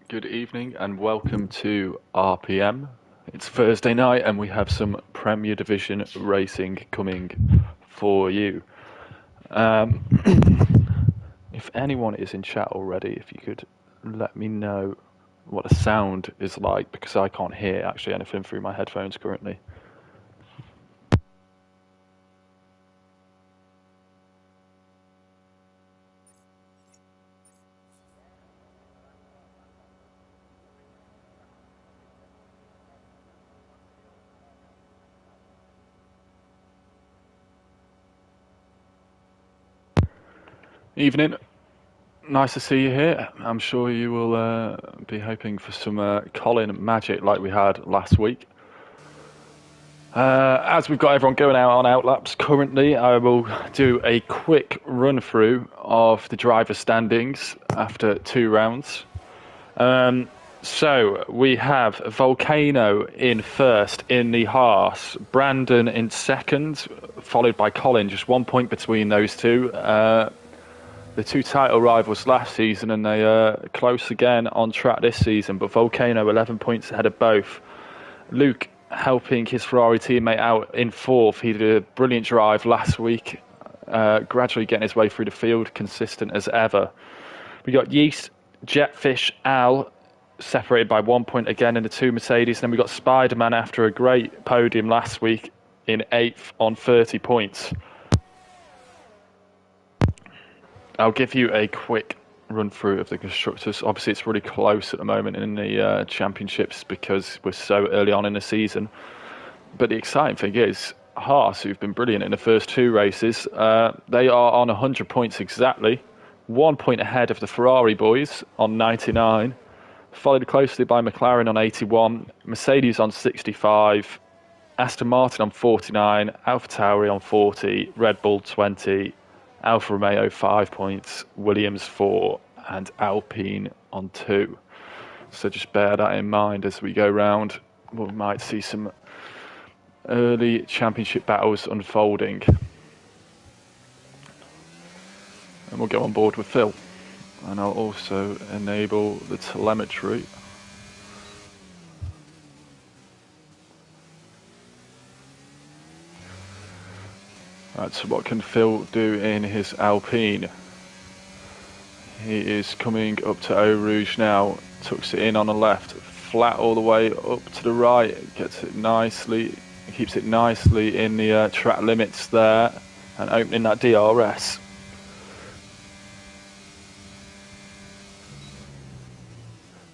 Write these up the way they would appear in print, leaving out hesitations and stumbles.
Good evening and welcome to RPM. It's Thursday night and we have some Premier Division racing coming for you. If anyone is in chat already, if you could let me know what the sound is like, because I can't hear actually anything through my headphones currently. Evening. Nice to see you here. I'm sure you will be hoping for some Colin magic like we had last week. As we've got everyone going out on outlaps currently, I will do a quick run through of the driver standings after 2 rounds. So we have Volcano in first in the Haas, Brandon in second, followed by Colin, just 1 point between those two. The two title rivals last season, and they are close again on track this season, but Volcano 11 points ahead of both. Luke helping his Ferrari teammate out in fourth. He did a brilliant drive last week, gradually getting his way through the field, consistent as ever. We got Yeast, Jetfish, Al, separated by 1 point again in the two Mercedes. And then we got Spider-Man after a great podium last week in eighth on 30 points. I'll give you a quick run through of the constructors. Obviously, it's really close at the moment in the championships because we're so early on in the season. But the exciting thing is, Haas, who've been brilliant in the first 2 races, they are on 100 points exactly, 1 point ahead of the Ferrari boys on 99, followed closely by McLaren on 81, Mercedes on 65, Aston Martin on 49, AlphaTauri on 40, Red Bull 20, Alfa Romeo 5 points, Williams 4, and Alpine on 2. So just bear that in mind as we go round. We might see some early championship battles unfolding. And we'll go on board with Phil. And I'll also enable the telemetry. Right, so what can Phil do in his Alpine? He is coming up to Eau Rouge now, tucks it in on the left, flat all the way up to the right, gets it nicely, keeps it nicely in the track limits there, and opening that DRS.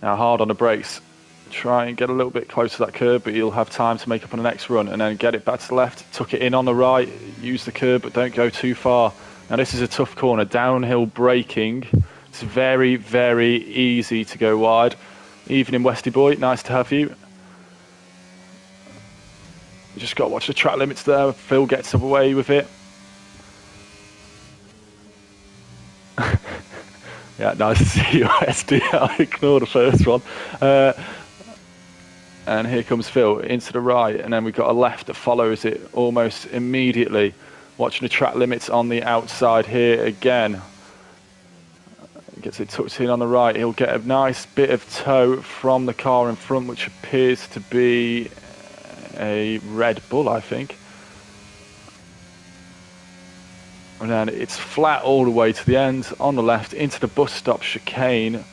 Now hard on the brakes, try and get a little bit close to that curb, but you'll have time to make up on the next run, and then get it back to the left, tuck it in on the right, use the curb but don't go too far. Now this is a tough corner, downhill braking, it's very, very easy to go wide. Evening Westy boy, nice to have you. Just got to watch the track limits there, Phil gets away with it. Yeah, nice to see you, Westy. I ignored the first one. And here comes Phil into the right, and then we've got a left that follows it almost immediately. Watching the track limits on the outside here again. Gets it tucked in on the right. He'll get a nice bit of tow from the car in front, which appears to be a Red Bull, I think. And then it's flat all the way to the end, on the left, into the bus stop chicane,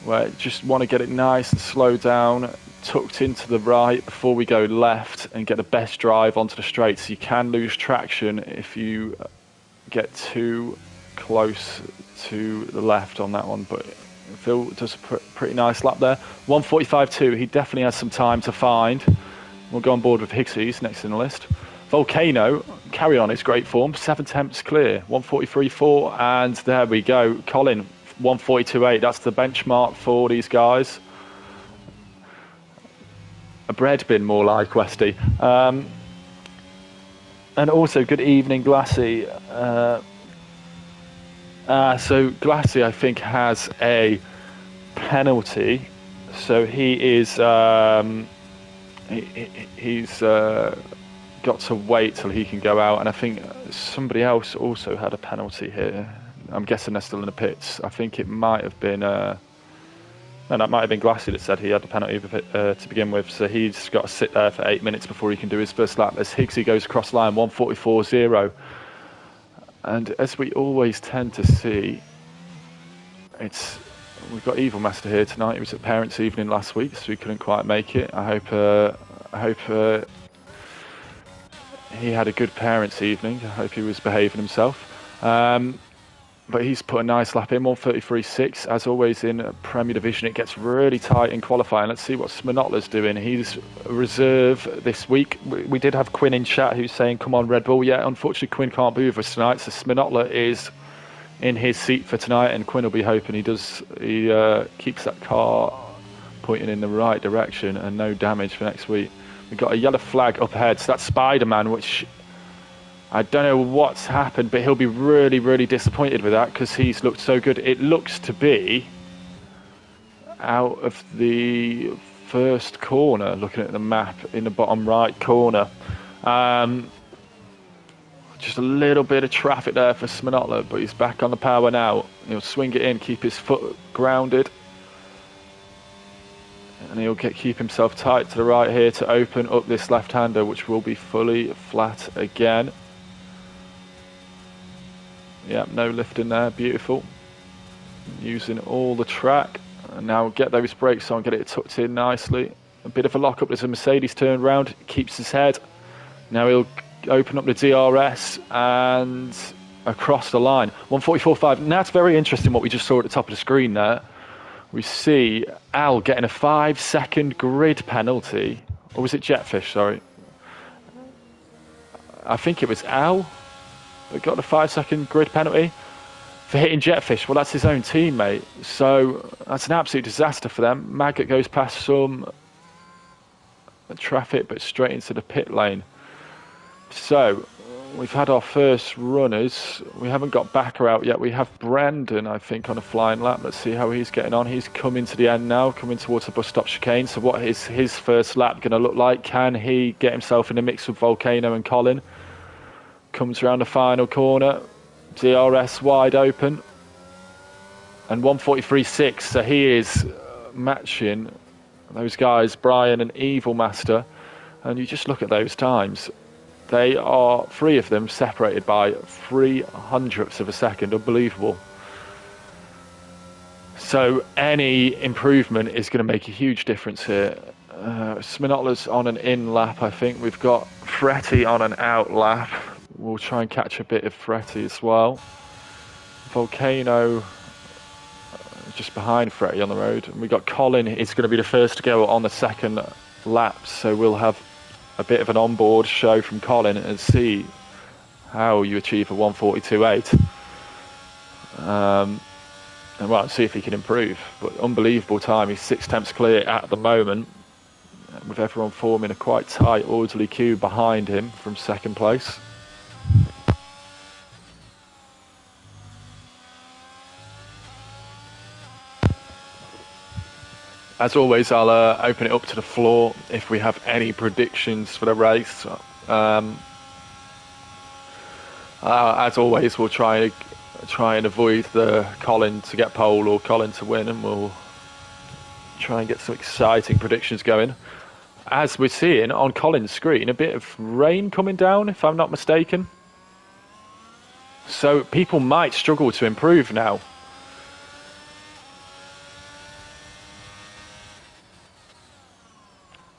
where I just want to get it nice and slow down, tucked into the right before we go left and get the best drive onto the straights. You can lose traction if you get too close to the left on that one, but Phil does a pretty nice lap there. 1:45.2, he definitely has some time to find. We'll go on board with Higgsy's next in the list. Volcano, carry on his great form, 7 attempts clear, 1:43.4, and there we go. Colin, 1:42.8, that's the benchmark for these guys. A bread bin more like, Westy. And also, good evening, Glassy. So Glassy, I think, has a penalty. So he is he's got to wait till he can go out, and I think somebody else also had a penalty here. I'm guessing they're still in the pits. I think it might have been No, that might have been Glassy that said he had the penalty to begin with, so he's got to sit there for 8 minutes before he can do his first lap. As Higgsy goes across line, 1:44.0. And as we always tend to see, we've got Evil Master here tonight. He was at Parents' Evening last week, so he couldn't quite make it. I hope he had a good Parents' Evening. I hope he was behaving himself. But he's put a nice lap in, 1:33.6. As always in Premier Division, it gets really tight in qualifying. Let's see what Sminotla's doing. He's reserve this week. We did have Quinn in chat who's saying, come on, Red Bull. Yeah, unfortunately, Quinn can't be with us tonight, so Sminotla is in his seat for tonight, and Quinn will be hoping he keeps that car pointing in the right direction and no damage for next week. We've got a yellow flag up ahead, so that's Spider-Man, which I don't know what's happened, but he'll be really, really disappointed with that because he's looked so good. It looks to be out of the first corner, looking at the map in the bottom right corner. Just a little bit of traffic there for Sminotla, but he's back on the power now. He'll swing it in, keep his foot grounded. And he'll keep himself tight to the right here to open up this left-hander, which will be fully flat again. Yeah, no lift in there, beautiful. Using all the track. And now get those brakes on, get it tucked in nicely. A bit of a lock-up, there's a Mercedes turned round, keeps his head. Now he'll open up the DRS and across the line. 1:44.5. Now that's very interesting what we just saw at the top of the screen there. We see Al getting a 5-second grid penalty. Or was it Jetfish, sorry? I think it was Al that got the 5-second grid penalty for hitting Jetfish. Well, that's his own teammate. So that's an absolute disaster for them. Maggot goes past some traffic, but straight into the pit lane. So we've had our first runners. We haven't got Backer out yet. We have Brandon, I think, on a flying lap. Let's see how he's getting on. He's coming to the end now, coming towards the bus stop chicane. So what is his first lap going to look like? Can he get himself in the mix with Volcano and Colin? Comes around the final corner. DRS wide open. And 1:43.6. So he is matching those guys, Brian and Evil Master. And you just look at those times. They are, 3 of them, separated by 0.03 of a second. Unbelievable. So any improvement is going to make a huge difference here. Sminotla's on an in lap, I think. We've got Fretty on an out lap. We'll try and catch a bit of Fretty as well. Volcano just behind Fretty on the road. And we've got Colin. It's going to be the first to go on the second lap. So we'll have a bit of an onboard show from Colin and see how you achieve a 1:42.8. And well, see if he can improve. But unbelievable time. He's 6 tenths clear at the moment, with everyone forming a quite tight, orderly queue behind him from second place. As always, I'll open it up to the floor if we have any predictions for the race. As always, we'll try and avoid the Colin to get pole or Colin to win, and we'll try and get some exciting predictions going. As we're seeing on Colin's screen, a bit of rain coming down, if I'm not mistaken. So people might struggle to improve now.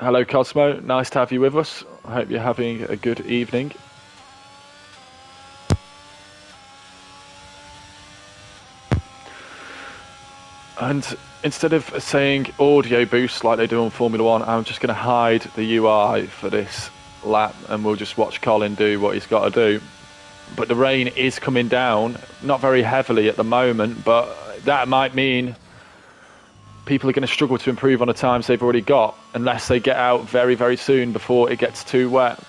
Hello Cosmo, nice to have you with us. I hope you're having a good evening. And instead of saying audio boost like they do on Formula 1, I'm just going to hide the UI for this lap and we'll just watch Colin do what he's got to do. But the rain is coming down, not very heavily at the moment, but that might mean people are going to struggle to improve on the times they've already got unless they get out very, very soon before it gets too wet.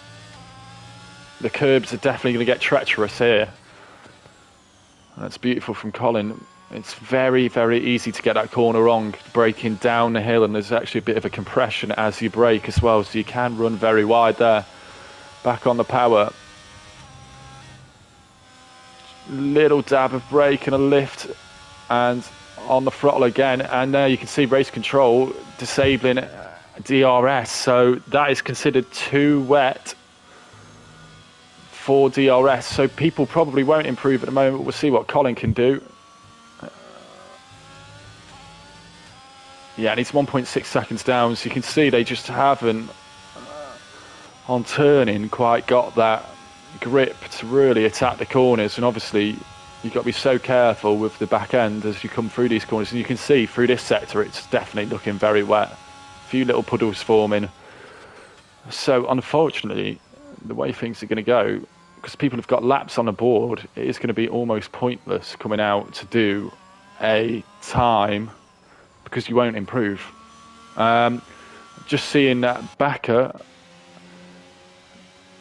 The curbs are definitely going to get treacherous here. That's beautiful from Colin. It's very, very easy to get that corner wrong, braking down the hill, and there's actually a bit of a compression as you brake as well, so you can run very wide there. Back on the power. Little dab of brake and a lift, and on the throttle again, and there you can see race control disabling DRS, so that is considered too wet for DRS, so people probably won't improve at the moment. We'll see what Colin can do. Yeah, and he's 1.6 seconds down, so you can see they just haven't, on turning, quite got that grip to really attack the corners. And obviously you've got to be so careful with the back end as you come through these corners, and you can see through this sector it's definitely looking very wet, a few little puddles forming. So unfortunately, the way things are going to go, because people have got laps on the board, it is going to be almost pointless coming out to do a time because you won't improve. Just seeing that Bakker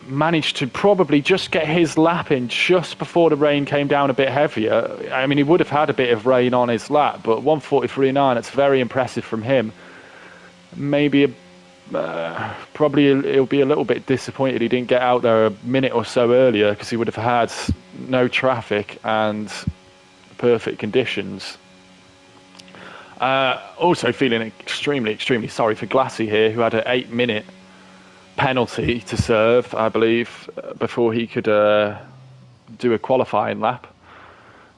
managed to probably just get his lap in just before the rain came down a bit heavier. I mean, he would have had a bit of rain on his lap, but 1:43.9, it's very impressive from him. Maybe probably he'll be a little bit disappointed he didn't get out there a minute or so earlier, because he would have had no traffic and perfect conditions. Also feeling extremely sorry for Glassy here, who had an 8-minute penalty to serve, I believe, before he could do a qualifying lap.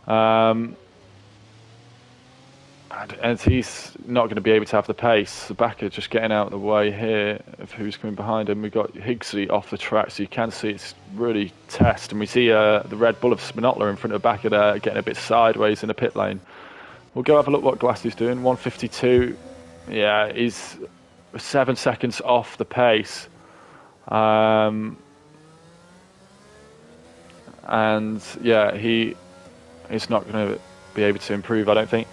And he's not going to be able to have the pace. The Bakker just getting out of the way here of who's coming behind him. We've got Higsy off the track, so you can see it's really test. And we see the Red Bull of Spinotler in front of Bakker there, getting a bit sideways in the pit lane. We'll go have a look what Glassy's doing. 1:52. Yeah, he's 7 seconds off the pace. And yeah, he is not going to be able to improve, I don't think.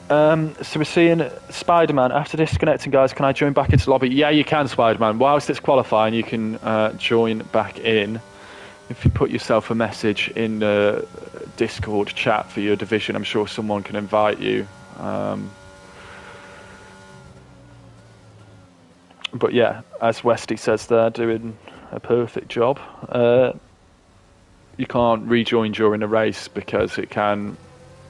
So we're seeing Spider-Man. After disconnecting, guys, can I join back into the lobby? Yeah, you can, Spider-Man. Whilst it's qualifying, you can join back in. If you put yourself a message in the Discord chat for your division, I'm sure someone can invite you. But yeah, as Westy says, they're doing a perfect job. You can't rejoin during the race because it can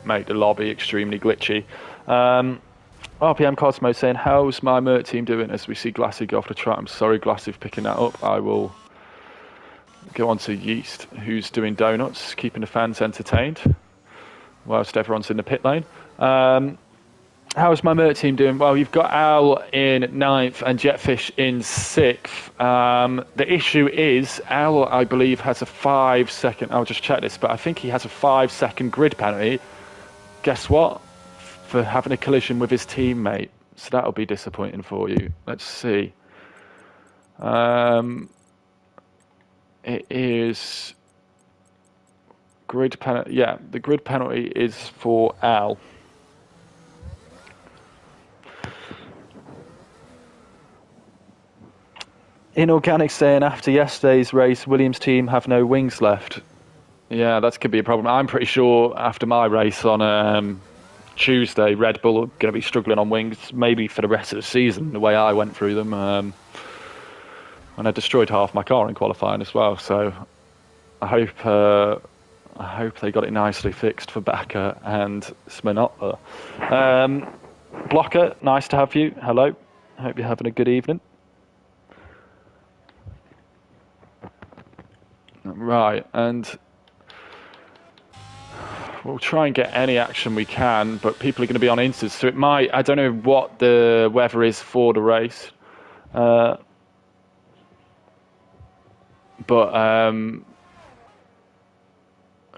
make the lobby extremely glitchy. RPM Cosmo saying, how's my Mert team doing as we see Glassy go off the track? I'm sorry, Glassy, for picking that up. I will go on to Yeast, who's doing donuts, keeping the fans entertained whilst everyone's in the pit lane. How's my Mert team doing? Well, you've got Al in 9th and Jetfish in 6th. The issue is, Al, I believe, has a 5-second... I'll just check this, but I think he has a 5-second grid penalty. Guess what? For having a collision with his teammate. So that'll be disappointing for you. Let's see. It is... Grid penalty... Yeah, the grid penalty is for Al. Inorganic saying, after yesterday's race, Williams' team have no wings left. Yeah, that could be a problem. I'm pretty sure after my race on Tuesday, Red Bull are going to be struggling on wings, maybe for the rest of the season, the way I went through them. And I destroyed half my car in qualifying as well, so I hope they got it nicely fixed for Bakker and Sminotler. Blocker, nice to have you. Hello. Hope you're having a good evening. Right, and we'll try and get any action we can, but people are going to be on Instas, so it might... I don't know what the weather is for the race. But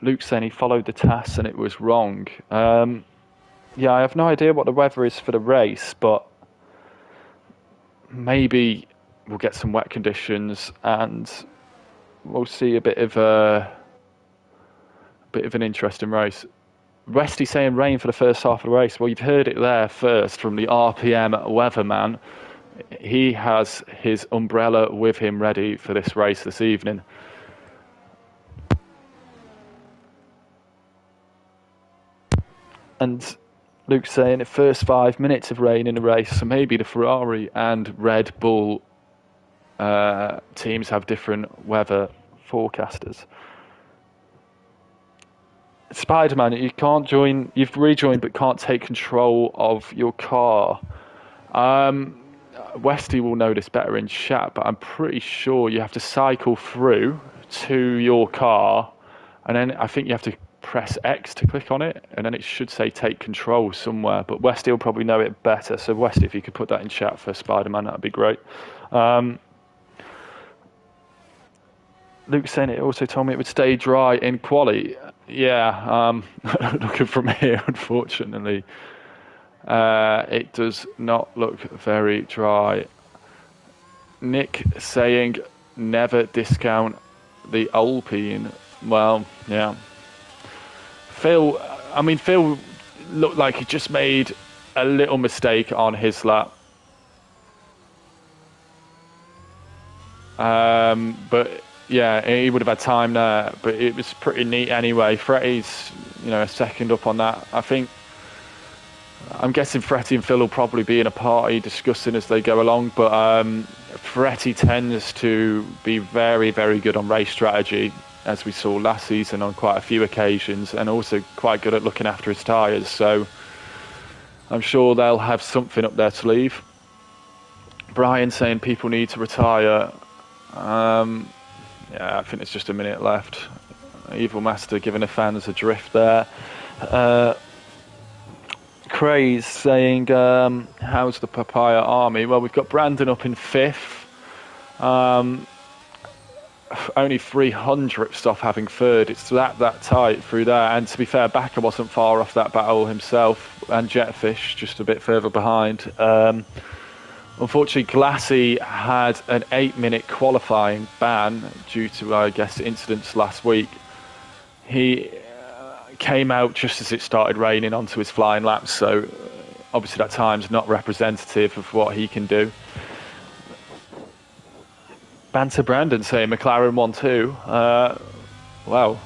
Luke's saying he followed the TAS and it was wrong. Yeah, I have no idea what the weather is for the race, but maybe we'll get some wet conditions and we'll see a bit of an interesting race. Westy saying rain for the first half of the race. Well, you've heard it there first from the RPM weatherman. He has his umbrella with him ready for this race this evening. And Luke's saying the first 5 minutes of rain in the race, so maybe the Ferrari and Red Bull teams have different weather forecasters. Spider-Man, you can't join. You've rejoined, but can't take control of your car. Westy will know this better in chat, but I'm pretty sure you have to cycle through to your car, and then I think you have to press X to click on it, and then it should say take control somewhere. But Westy will probably know it better. So Westy, if you could put that in chat for Spider-Man, that'd be great. Luke saying it also told me it would stay dry in quali. Yeah, looking from here, unfortunately, it does not look very dry. Nick saying never discount the Alpine. Well, yeah. Phil looked like he just made a little mistake on his lap. But yeah, he would have had time there, but it was pretty neat anyway. Fretty's, a second up on that. I'm guessing Fretty and Phil will probably be in a party discussing as they go along, but Fretty tends to be very, very good on race strategy, as we saw last season on quite a few occasions, and also quite good at looking after his tyres, so I'm sure they'll have something up their sleeve. Brian saying people need to retire. Yeah, I think there's just a minute left. Evil Master giving the fans a drift there. Craze saying, how's the Papaya Army? Well, we've got Brandon up in 5th. Only 300th off having 3rd. It's that tight through there. And to be fair, Backer wasn't far off that battle himself. And Jetfish just a bit further behind. Unfortunately, Glassy had an 8-minute qualifying ban due to, I guess, incidents last week. He came out just as it started raining onto his flying laps, so obviously that time's not representative of what he can do. Banter Brandon saying McLaren 1-2. Well,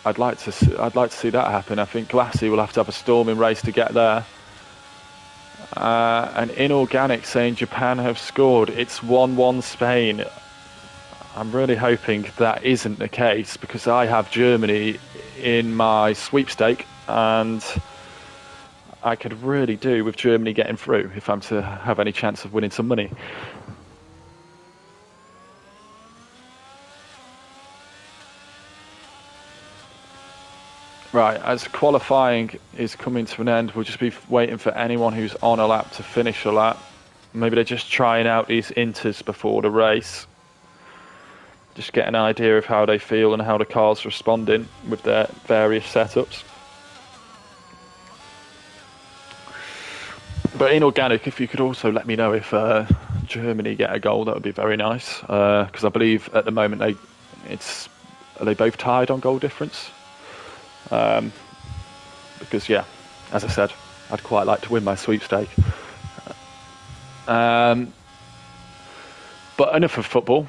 I'd like to see that happen. I think Glassy will have to have a storming race to get there. And Inorganic saying Japan have scored. It's 1-1 Spain. I'm really hoping that isn't the case, because I have Germany in my sweepstake, and I could really do with Germany getting through if I'm to have any chance of winning some money. Right, as qualifying is coming to an end, we'll just be waiting for anyone who's on a lap to finish a lap. Maybe they're just trying out these inters before the race. Just get an idea of how they feel and how the car's responding with their various setups. But Inorganic, if you could also let me know if Germany get a goal, that would be very nice. Because I believe at the moment are they both tied on goal difference? Because yeah, as I said, I'd quite like to win my sweepstake. But enough of football.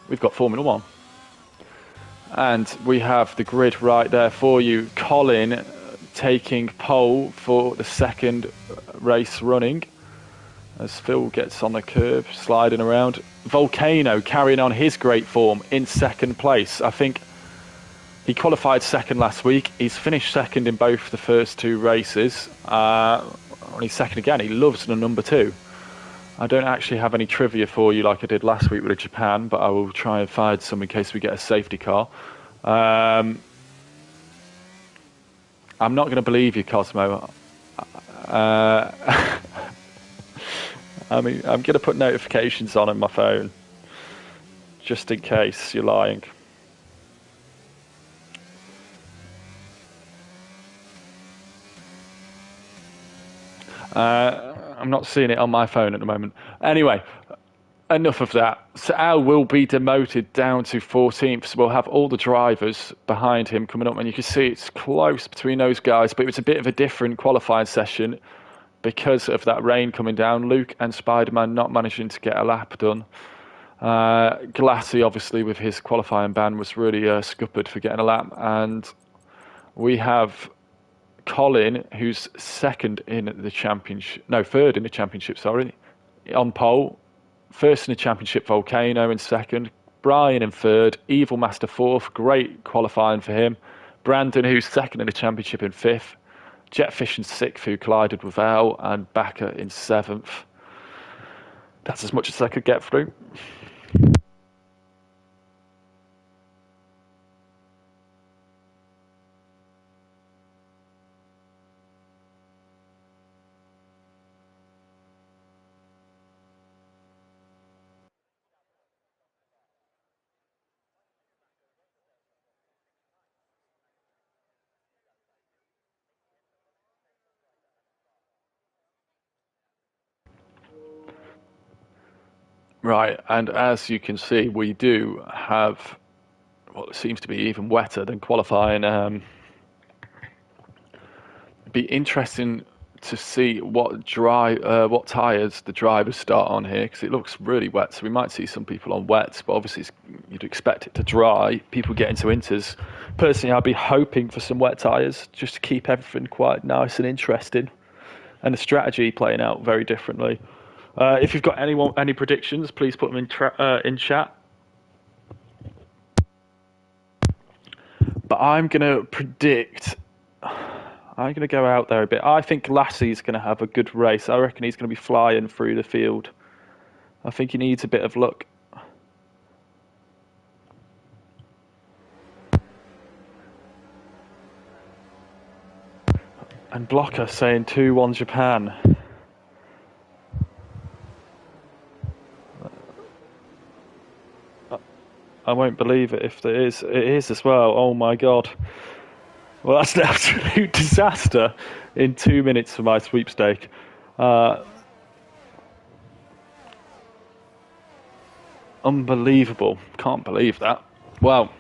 We've got Formula 1. And we have the grid right there for you. Colin taking pole for the second race running, as Phil gets on the curb, sliding around. Volcano carrying on his great form in second place. I think he qualified second last week. He's finished second in both the first 2 races. He's second again. He loves the number 2. I don't actually have any trivia for you like I did last week with Japan, but I will try and find some in case we get a safety car. I'm not going to believe you, Cosmo. I mean, I'm going to put notifications on my phone, just in case you're lying. I'm not seeing it on my phone at the moment. Anyway, enough of that. So Al will be demoted down to 14th. So we'll have all the drivers behind him coming up. And you can see it's close between those guys. But it was a bit of a different qualifying session because of that rain coming down. Luke and Spider-Man not managing to get a lap done. Glassy, obviously, with his qualifying ban, was really scuppered for getting a lap. And we have Colin, who's third in the championship, on pole. First in the championship, Volcano in second. Brian in third. Evil Master fourth. Great qualifying for him. Brandon, who's second in the championship, in fifth. Jetfish in sixth, who collided with Al, and Bakker in seventh. That's as much as I could get through. Right, and as you can see, we do have what seems to be even wetter than qualifying. It'd be interesting to see what tyres the drivers start on here, because it looks really wet. So we might see some people on wets, but obviously you'd expect it to dry. People get into inters. Personally, I'd be hoping for some wet tyres just to keep everything quite nice and interesting, and the strategy playing out very differently. If you've got any predictions, please put them in chat. But I'm going to predict. I'm going to go out there a bit. I think Lassie's going to have a good race. I reckon he's going to be flying through the field. I think he needs a bit of luck. And Blocker saying 2-1 Japan. I won't believe it if there is. It is as well. Oh my god. Well, that's an absolute disaster in 2 minutes for my sweepstake. Unbelievable. Can't believe that. Well,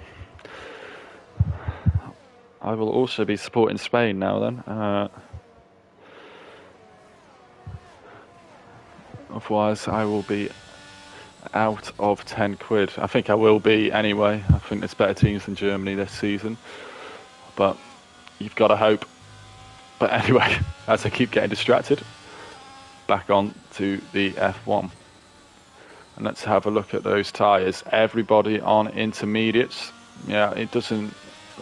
I will also be supporting Spain now then. Otherwise, I will be out of 10 quid. I think I will be anyway. I think there's better teams than Germany this season. But you've got to hope. But anyway, as I keep getting distracted, back on to the F1. And let's have a look at those tyres. Everybody on intermediates. Yeah, it doesn't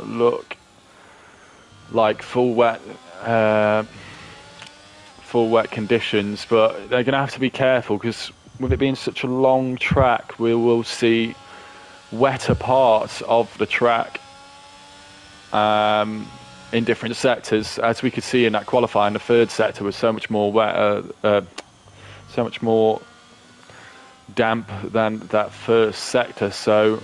look like full wet conditions, but they're going to have to be careful, because with it being such a long track, we will see wetter parts of the track in different sectors. As we could see in that qualifying, the third sector was so much more wet, so much more damp than that first sector. So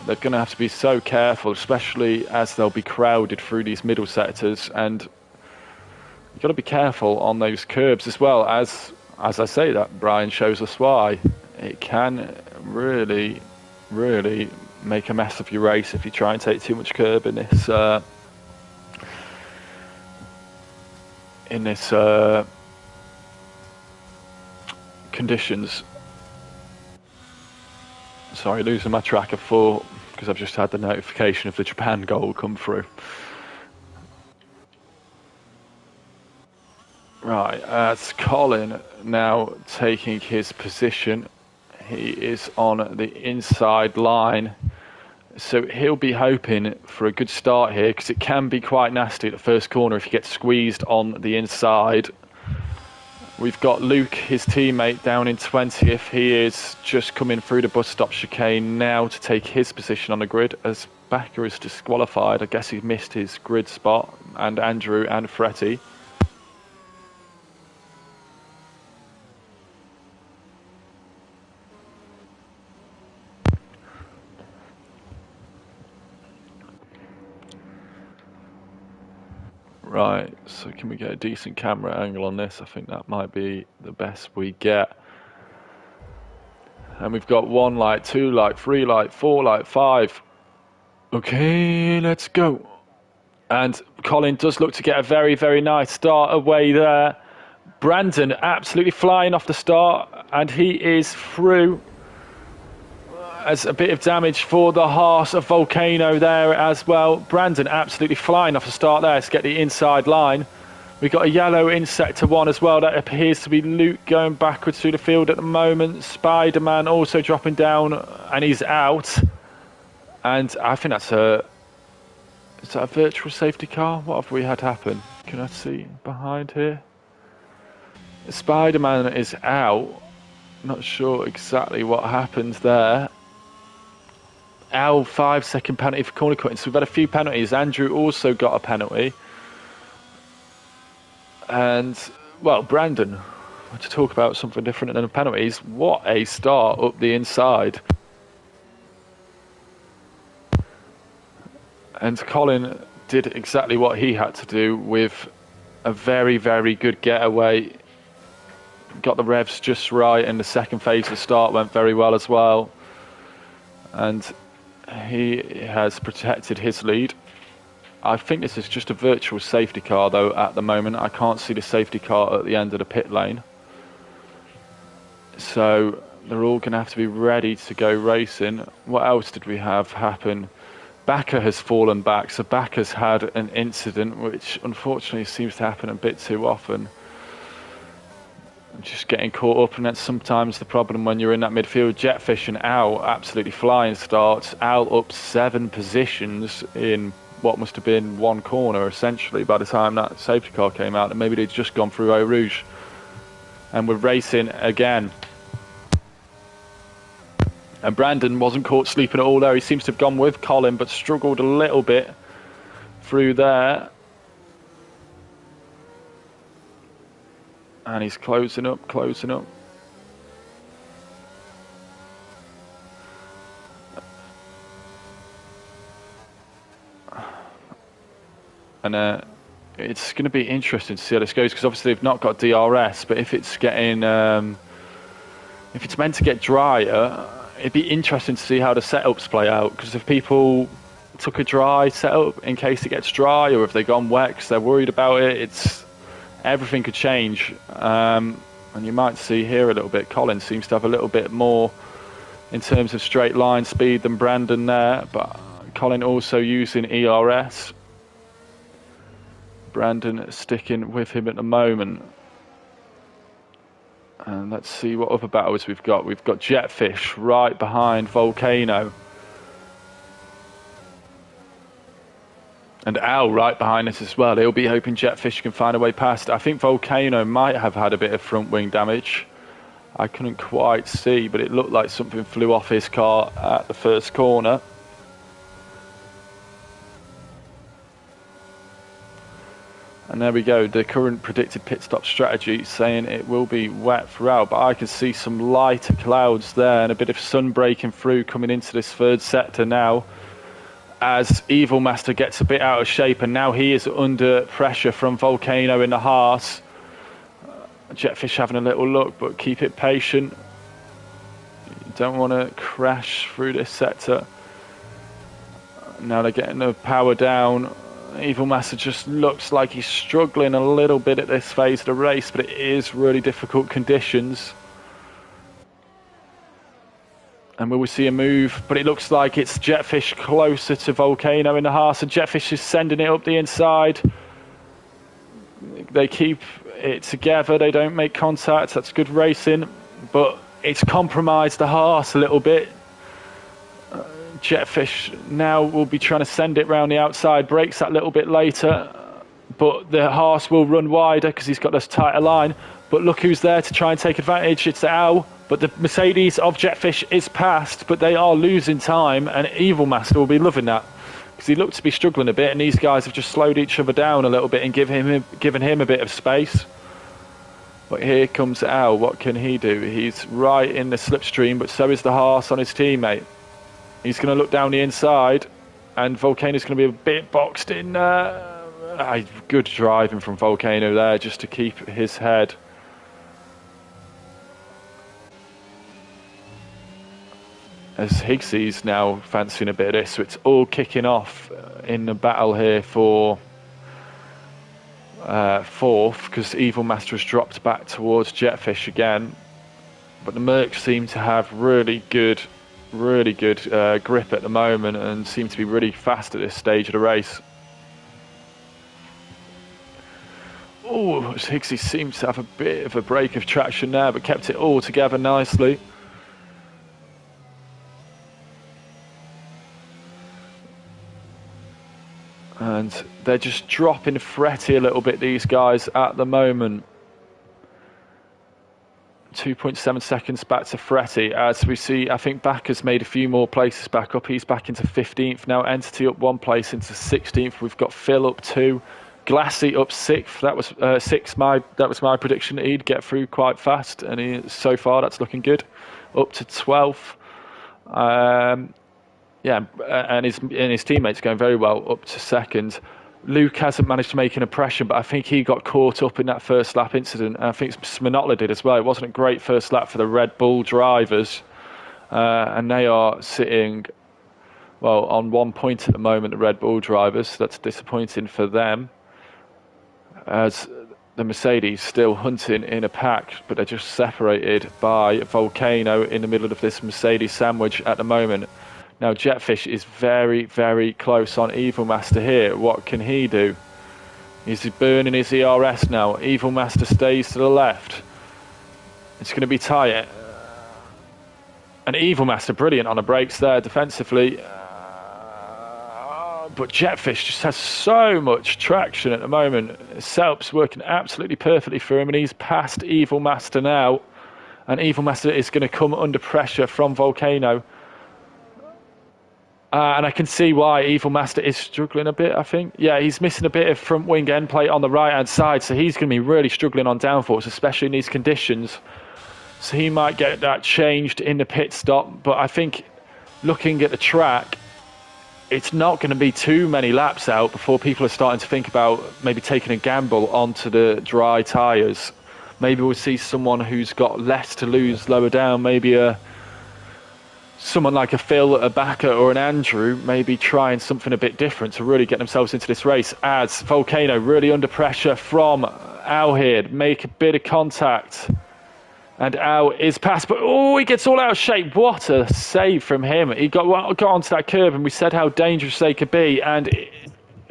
they're going to have to be so careful, especially as they'll be crowded through these middle sectors, and you've got to be careful on those curbs as well. As I say that, Brian shows us why. It can really, really make a mess of your race if you try and take too much curb in this conditions. Sorry, losing my track of thought because I've just had the notification of the Japan goal come through. Right, it's Colin now taking his position. He is on the inside line, so he'll be hoping for a good start here, because it can be quite nasty at the first corner if you get squeezed on the inside. We've got Luke, his teammate, down in 20th. He is just coming through the bus stop chicane now to take his position on the grid, as Bakker is disqualified. I guess he's missed his grid spot, and Andrew and Fretty. Right, so can we get a decent camera angle on this? I think that might be the best we get. And we've got 1 light, 2 light, 3 light, 4 light, 5. Okay, let's go. And Colin does look to get a very, very nice start away there. Brandon absolutely flying off the start, and he is through. As a bit of damage for the Haas of Volcano there as well. Brandon absolutely flying off the start there to get the inside line. We've got a yellow in sector 1 as well. That appears to be Luke going backwards through the field at the moment. Spider-Man also dropping down, and he's out. And I think that's a Is that a virtual safety car? What have we had happen? Can I see behind here? Spider-Man is out. Not sure exactly what happened there. Al, 5-second penalty for corner cutting. So we've had a few penalties. Andrew also got a penalty. And, well, Brandon, to talk about something different than the penalties, what a start up the inside. And Colin did exactly what he had to do with a very, very good getaway. Got the revs just right, and the second phase of the start went very well as well. And he has protected his lead. I think this is just a virtual safety car, though, at the moment. I can't see the safety car at the end of the pit lane. So they're all going to have to be ready to go racing. What else did we have happen? Bakker has fallen back, so Bakker's had an incident, which unfortunately seems to happen a bit too often. Just getting caught up, and that's sometimes the problem when you're in that midfield. Jetfish and Al absolutely flying starts. Al up 7 positions in what must have been one corner, essentially, by the time that safety car came out, and maybe they'd just gone through Eau Rouge. And we're racing again. And Brandon wasn't caught sleeping at all there. He seems to have gone with Colin, but struggled a little bit through there. And he's closing up. And it's going to be interesting to see how this goes, because obviously they've not got DRS, but if it's getting, if it's meant to get drier, it'd be interesting to see how the setups play out, because if people took a dry setup in case it gets dry, or if they've gone wet because they're worried about it, everything could change. And you might see here a little bit, Colin seems to have a little bit more in terms of straight line speed than Brandon there, but Colin also using ERS. Brandon sticking with him at the moment. And let's see what other battles we've got. We've got Jetfish right behind Volcano. And Al right behind us as well. He'll be hoping Jetfish can find a way past. I think Volcano might have had a bit of front wing damage. I couldn't quite see, but it looked like something flew off his car at the first corner. And there we go, the current predicted pit stop strategy saying it will be wet throughout, but I can see some lighter clouds there and a bit of sun breaking through coming into this third sector now, as Evil Master gets a bit out of shape, and now he is under pressure from Volcano in the Haas. Jetfish having a little look, but keep it patient. You don't want to crash through this sector. Now they're getting the power down. Evil Master just looks like he's struggling a little bit at this phase of the race, but it is really difficult conditions. And will we see a move? But it looks like it's Jetfish closer to Volcano in the Haas, and Jetfish is sending it up the inside. They keep it together, they don't make contact, that's good racing, but it's compromised the Haas a little bit. Jetfish now will be trying to send it round the outside, breaks that little bit later, but the Haas will run wider because he's got this tighter line. But look who's there to try and take advantage, it's Al, but the Mercedes of Jetfish is past, but they are losing time, and Evil Master will be loving that, because he looked to be struggling a bit, and these guys have just slowed each other down a little bit and given him a bit of space. But here comes Al, what can he do? He's right in the slipstream, but so is the Haas on his teammate. He's going to look down the inside, and Volcano's going to be a bit boxed in. Good driving from Volcano there, just to keep his head. As Higgsy's now fancying a bit of this, so it's all kicking off in the battle here for fourth, because Evil Master has dropped back towards Jetfish again. But the Mercs seem to have really good grip at the moment, and seem to be really fast at this stage of the race. Oh, Higgsy seems to have a bit of a break of traction there, but kept it all together nicely. And they're just dropping Fretty a little bit, these guys, at the moment. 2.7 seconds back to Fretty. As we see, I think Backer's made a few more places back up. He's back into 15th now. Entity up 1 place into 16th. We've got Phil up 2. Glassy up 6th. That was 6. That was my prediction. He'd get through quite fast, and so far that's looking good. Up to 12th. Yeah, and his teammates going very well up to 2nd. Luke hasn't managed to make an impression, but I think he got caught up in that first lap incident. And I think Sminotla did as well. It wasn't a great first lap for the Red Bull drivers. And they are sitting, well, on 1 point at the moment, the Red Bull drivers. So that's disappointing for them. As the Mercedes still hunting in a pack, but they're just separated by Volcano in the middle of this Mercedes sandwich at the moment. Now, Jetfish is very, very close on Evil Master here. What can he do? He's burning his ERS now. Evil Master stays to the left. It's going to be tight. And Evil Master, brilliant on the brakes there defensively. But Jetfish just has so much traction at the moment. Selp's working absolutely perfectly for him, and he's past Evil Master now. And Evil Master is going to come under pressure from Volcano. And I can see why Evil Master is struggling a bit, I think. Yeah, he's missing a bit of front wing end plate on the right-hand side, so he's going to be really struggling on downforce, especially in these conditions. So he might get that changed in the pit stop. But I think looking at the track, it's not going to be too many laps out before people are starting to think about maybe taking a gamble onto the dry tyres. Maybe we'll see someone who's got less to lose lower down, maybe someone like a Phil, a Backer or an Andrew, maybe trying something a bit different to really get themselves into this race. As Volcano really under pressure from Al here, make a bit of contact. And Al is past, but he gets all out of shape. What a save from him. He got onto that curb, and we said how dangerous they could be. And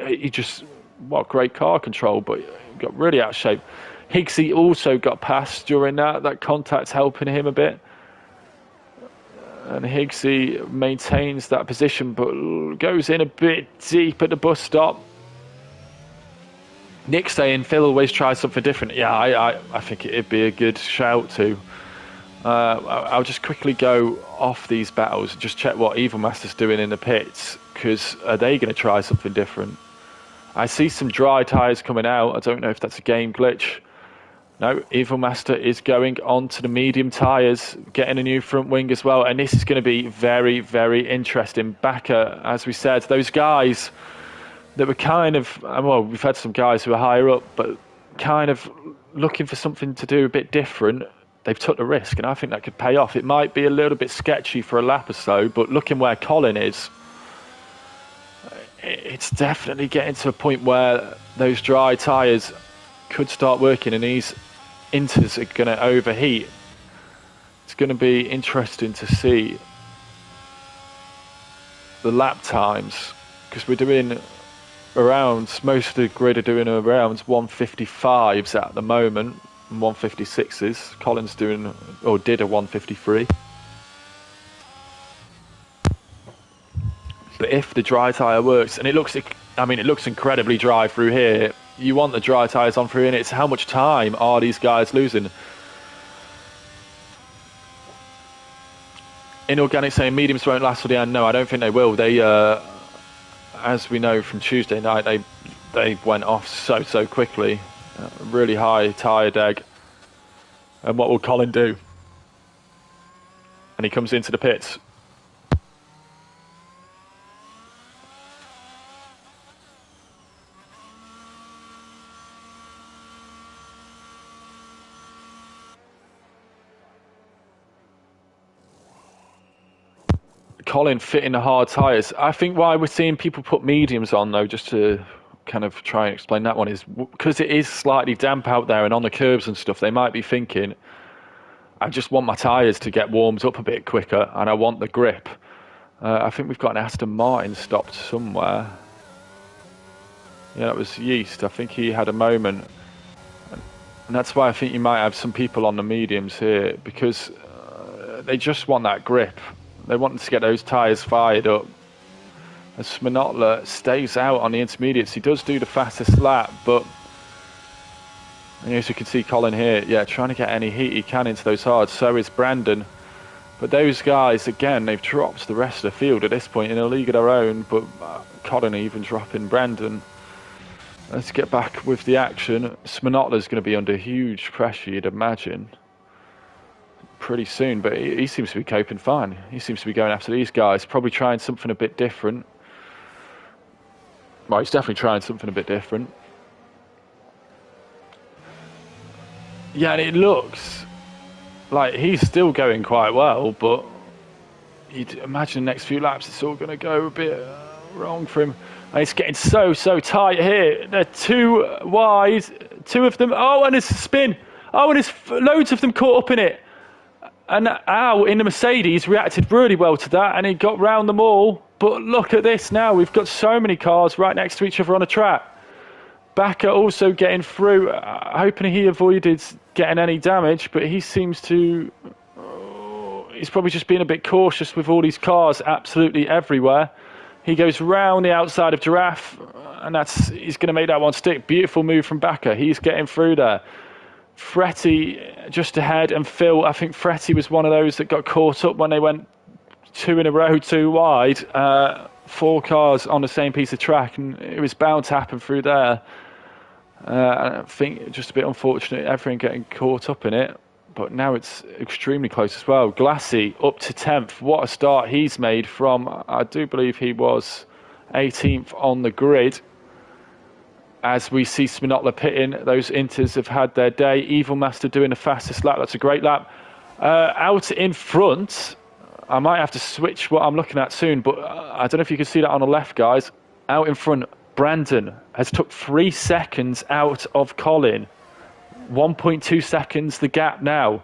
he just, what great car control, but he got really out of shape. Higgsy also got past during that contact's helping him a bit. And Higgsy maintains that position, but goes in a bit deep at the bus stop. Nick saying Phil always tries something different. Yeah, I think it'd be a good shout too. I'll just quickly go off these battles and just check what Evil Master's doing in the pits, because are they going to try something different? I see some dry tyres coming out. I don't know if that's a game glitch. No, Evil Master is going on to the medium tyres, getting a new front wing as well. And this is going to be very, very interesting. Backer, as we said, those guys that were kind of, well, we've had some guys who are higher up, but kind of looking for something to do a bit different. They've took the risk, and I think that could pay off. It might be a little bit sketchy for a lap or so, but looking where Colin is, it's definitely getting to a point where those dry tyres could start working, and these inters are going to overheat. It's going to be interesting to see the lap times, because we're doing around, most of the grid are doing around 155s at the moment, and 156s. Colin's doing, or did a 153. But if the dry tyre works, and it looks incredibly dry through here, you want the dry tyres on through, and it's how much time are these guys losing? Inorganic saying mediums won't last till the end. No, I don't think they will. They, as we know from Tuesday night, they went off so quickly. Really high tyre deg. And what will Colin do? And he comes into the pits. Colin fitting the hard tyres. I think why we're seeing people put mediums on, though, just to kind of try and explain that one, is because it is slightly damp out there and on the curbs and stuff, they might be thinking, I just want my tyres to get warmed up a bit quicker and I want the grip. I think we've got an Aston Martin stopped somewhere. Yeah, that was Yeast. I think he had a moment. And that's why I think you might have some people on the mediums here, because they just want that grip. They want to get those tyres fired up as Sminotla stays out on the intermediates. He does do the fastest lap, but as you can see, Colin here, yeah, trying to get any heat he can into those hards. So is Brandon. But those guys, again, they've dropped the rest of the field at this point in a league of their own. But Colin even dropping Brandon. Let's get back with the action. Sminotla's going to be under huge pressure, you'd imagine, pretty soon. But he seems to be coping fine. He seems to be going after these guys, probably trying something a bit different. Well, he's definitely trying something a bit different. Yeah, and it looks like he's still going quite well, but you'd imagine the next few laps it's all going to go a bit wrong for him. And it's getting so tight here. They're too wide, two of them. Oh, and it's a spin. Oh, and there's loads of them caught up in it. And Al in the Mercedes reacted really well to that, and he got round them all. But look at this now. We've got so many cars right next to each other on a track. Bakker also getting through, hoping he avoided getting any damage, but he seems to... he's probably just being a bit cautious with all these cars absolutely everywhere. He goes round the outside of Giraffe, and he's going to make that one stick. Beautiful move from Bakker. He's getting through there. Fretty just ahead, and Phil, I think Fretty was one of those that got caught up when they went two in a row too wide. 4 cars on the same piece of track, and it was bound to happen through there. I think just a bit unfortunate, everyone getting caught up in it. But now it's extremely close as well. Glassy up to 10th. What a start he's made from, I do believe he was 18th on the grid. As we see Sminotla pitting, those Inters have had their day. Evil Master doing the fastest lap. That's a great lap. Out in front, I might have to switch what I'm looking at soon, but I don't know if you can see that on the left, guys. Out in front, Brandon has took 3 seconds out of Colin. 1.2 seconds the gap now.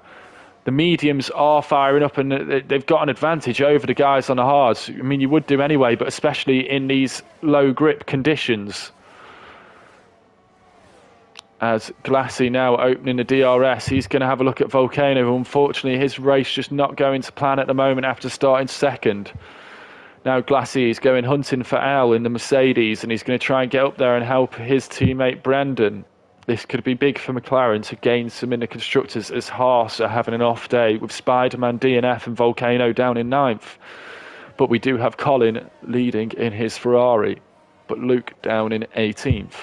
The mediums are firing up, and they've got an advantage over the guys on the hards. I mean, you would do anyway, but especially in these low grip conditions. As Glassy now opening the DRS, he's going to have a look at Volcano. Unfortunately, his race just not going to plan at the moment after starting second. Now Glassy is going hunting for Al in the Mercedes, and he's going to try and get up there and help his teammate Brandon. This could be big for McLaren to gain some in the constructors, as Haas are having an off day with Spider-Man, DNF and Volcano down in 9th. But we do have Colin leading in his Ferrari, but Luke down in 18th.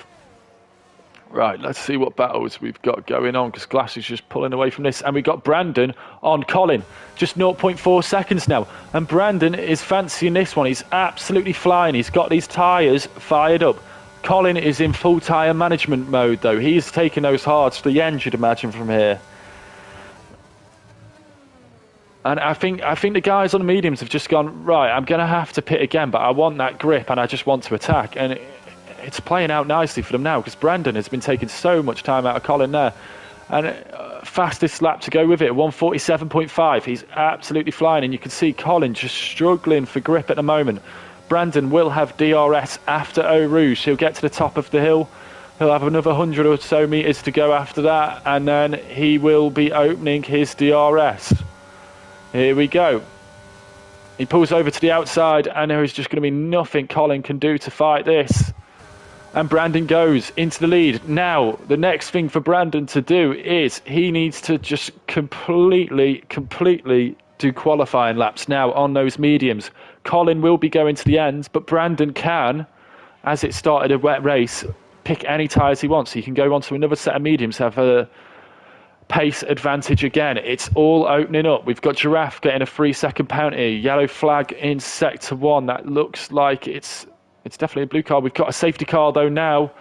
Right, let's see what battles we've got going on, because Glass is just pulling away from this. And we've got Brandon on Colin, just 0.4 seconds now. And Brandon is fancying this one. He's absolutely flying. He's got these tyres fired up. Colin is in full tyre management mode, though. He's taking those hards to the end, you'd imagine, from here. And I think the guys on the mediums have just gone, right, I'm going to have to pit again, but I want that grip and I just want to attack. And it's playing out nicely for them now, because Brandon has been taking so much time out of Colin there. And fastest lap to go with it, 147.5. He's absolutely flying, and you can see Colin just struggling for grip at the moment. Brandon will have DRS after Eau Rouge. He'll get to the top of the hill. He'll have another 100 or so metres to go after that, and then he will be opening his DRS. Here we go. He pulls over to the outside, and there is just going to be nothing Colin can do to fight this. And Brandon goes into the lead. Now, the next thing for Brandon to do is he needs to just completely do qualifying laps now on those mediums. Colin will be going to the end, but Brandon can, as it started a wet race, pick any tyres he wants. He can go on to another set of mediums, have a pace advantage again. It's all opening up. We've got Giraffe getting a 3-second penalty. Yellow flag in sector 1. That looks like it's definitely a blue car. We've got a safety car though now,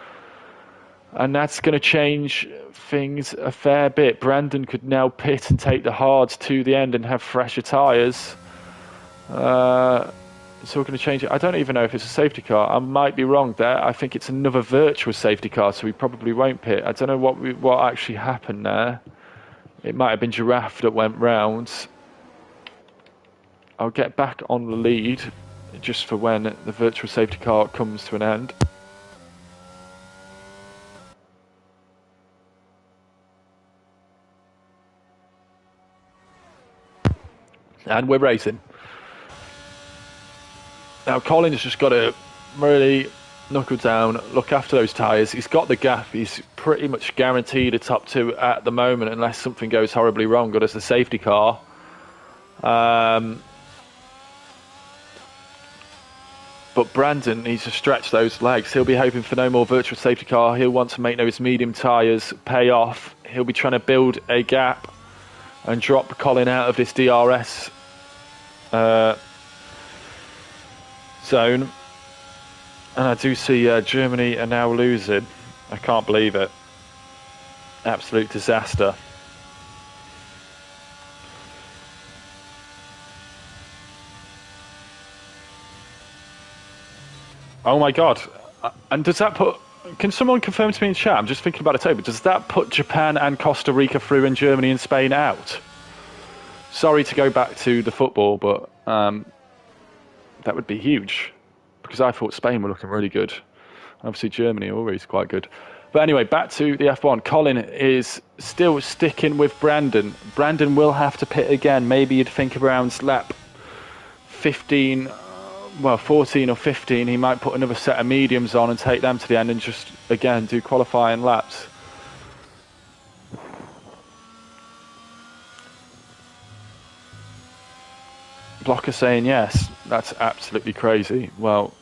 and that's going to change things a fair bit. Brandon could now pit and take the hards to the end and have fresher tyres. It's all going to change it. I don't even know if it's a safety car. I might be wrong there. I think it's another virtual safety car, so we probably won't pit. I don't know what actually happened there. It might have been Giraffe that went round. I'll get back on the lead just for when the virtual safety car comes to an end. And we're racing. Now Colin's just got to really knuckle down, look after those tyres. He's got the gap. He's pretty much guaranteed a top 2 at the moment, unless something goes horribly wrong. Got us a safety car. But Brandon needs to stretch those legs. He'll be hoping for no more virtual safety car. He'll want to make those medium tyres pay off. He'll be trying to build a gap and drop Colin out of this DRS zone. And I do see Germany are now losing. I can't believe it. Absolute disaster. Oh my god. And does that put... Can someone confirm to me in chat? I'm just thinking about it too, but does that put Japan and Costa Rica through and Germany and Spain out? Sorry to go back to the football, but that would be huge. Because I thought Spain were looking really good. Obviously Germany are always quite good. But anyway, back to the F1. Colin is still sticking with Brandon. Brandon will have to pit again. Maybe you'd think around lap 15... Well, 14 or 15, he might put another set of mediums on and take them to the end and just, again, do qualifying laps. Blocker saying yes. That's absolutely crazy. Well,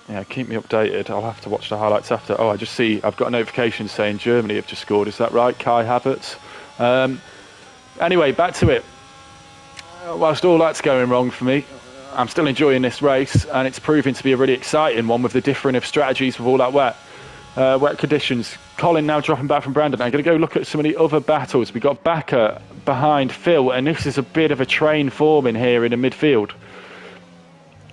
yeah, keep me updated. I'll have to watch the highlights after. Oh, I just see I've got a notification saying Germany have just scored. Is that right, Kai Havertz? Anyway, back to it. Whilst all that's going wrong for me, I'm still enjoying this race, and it's proving to be a really exciting one with the differing of strategies with all that wet conditions. Colin now dropping back from Brandon. I'm going to go look at some of the other battles. We got Bakker behind Phil, and this is a bit of a train forming here in the midfield.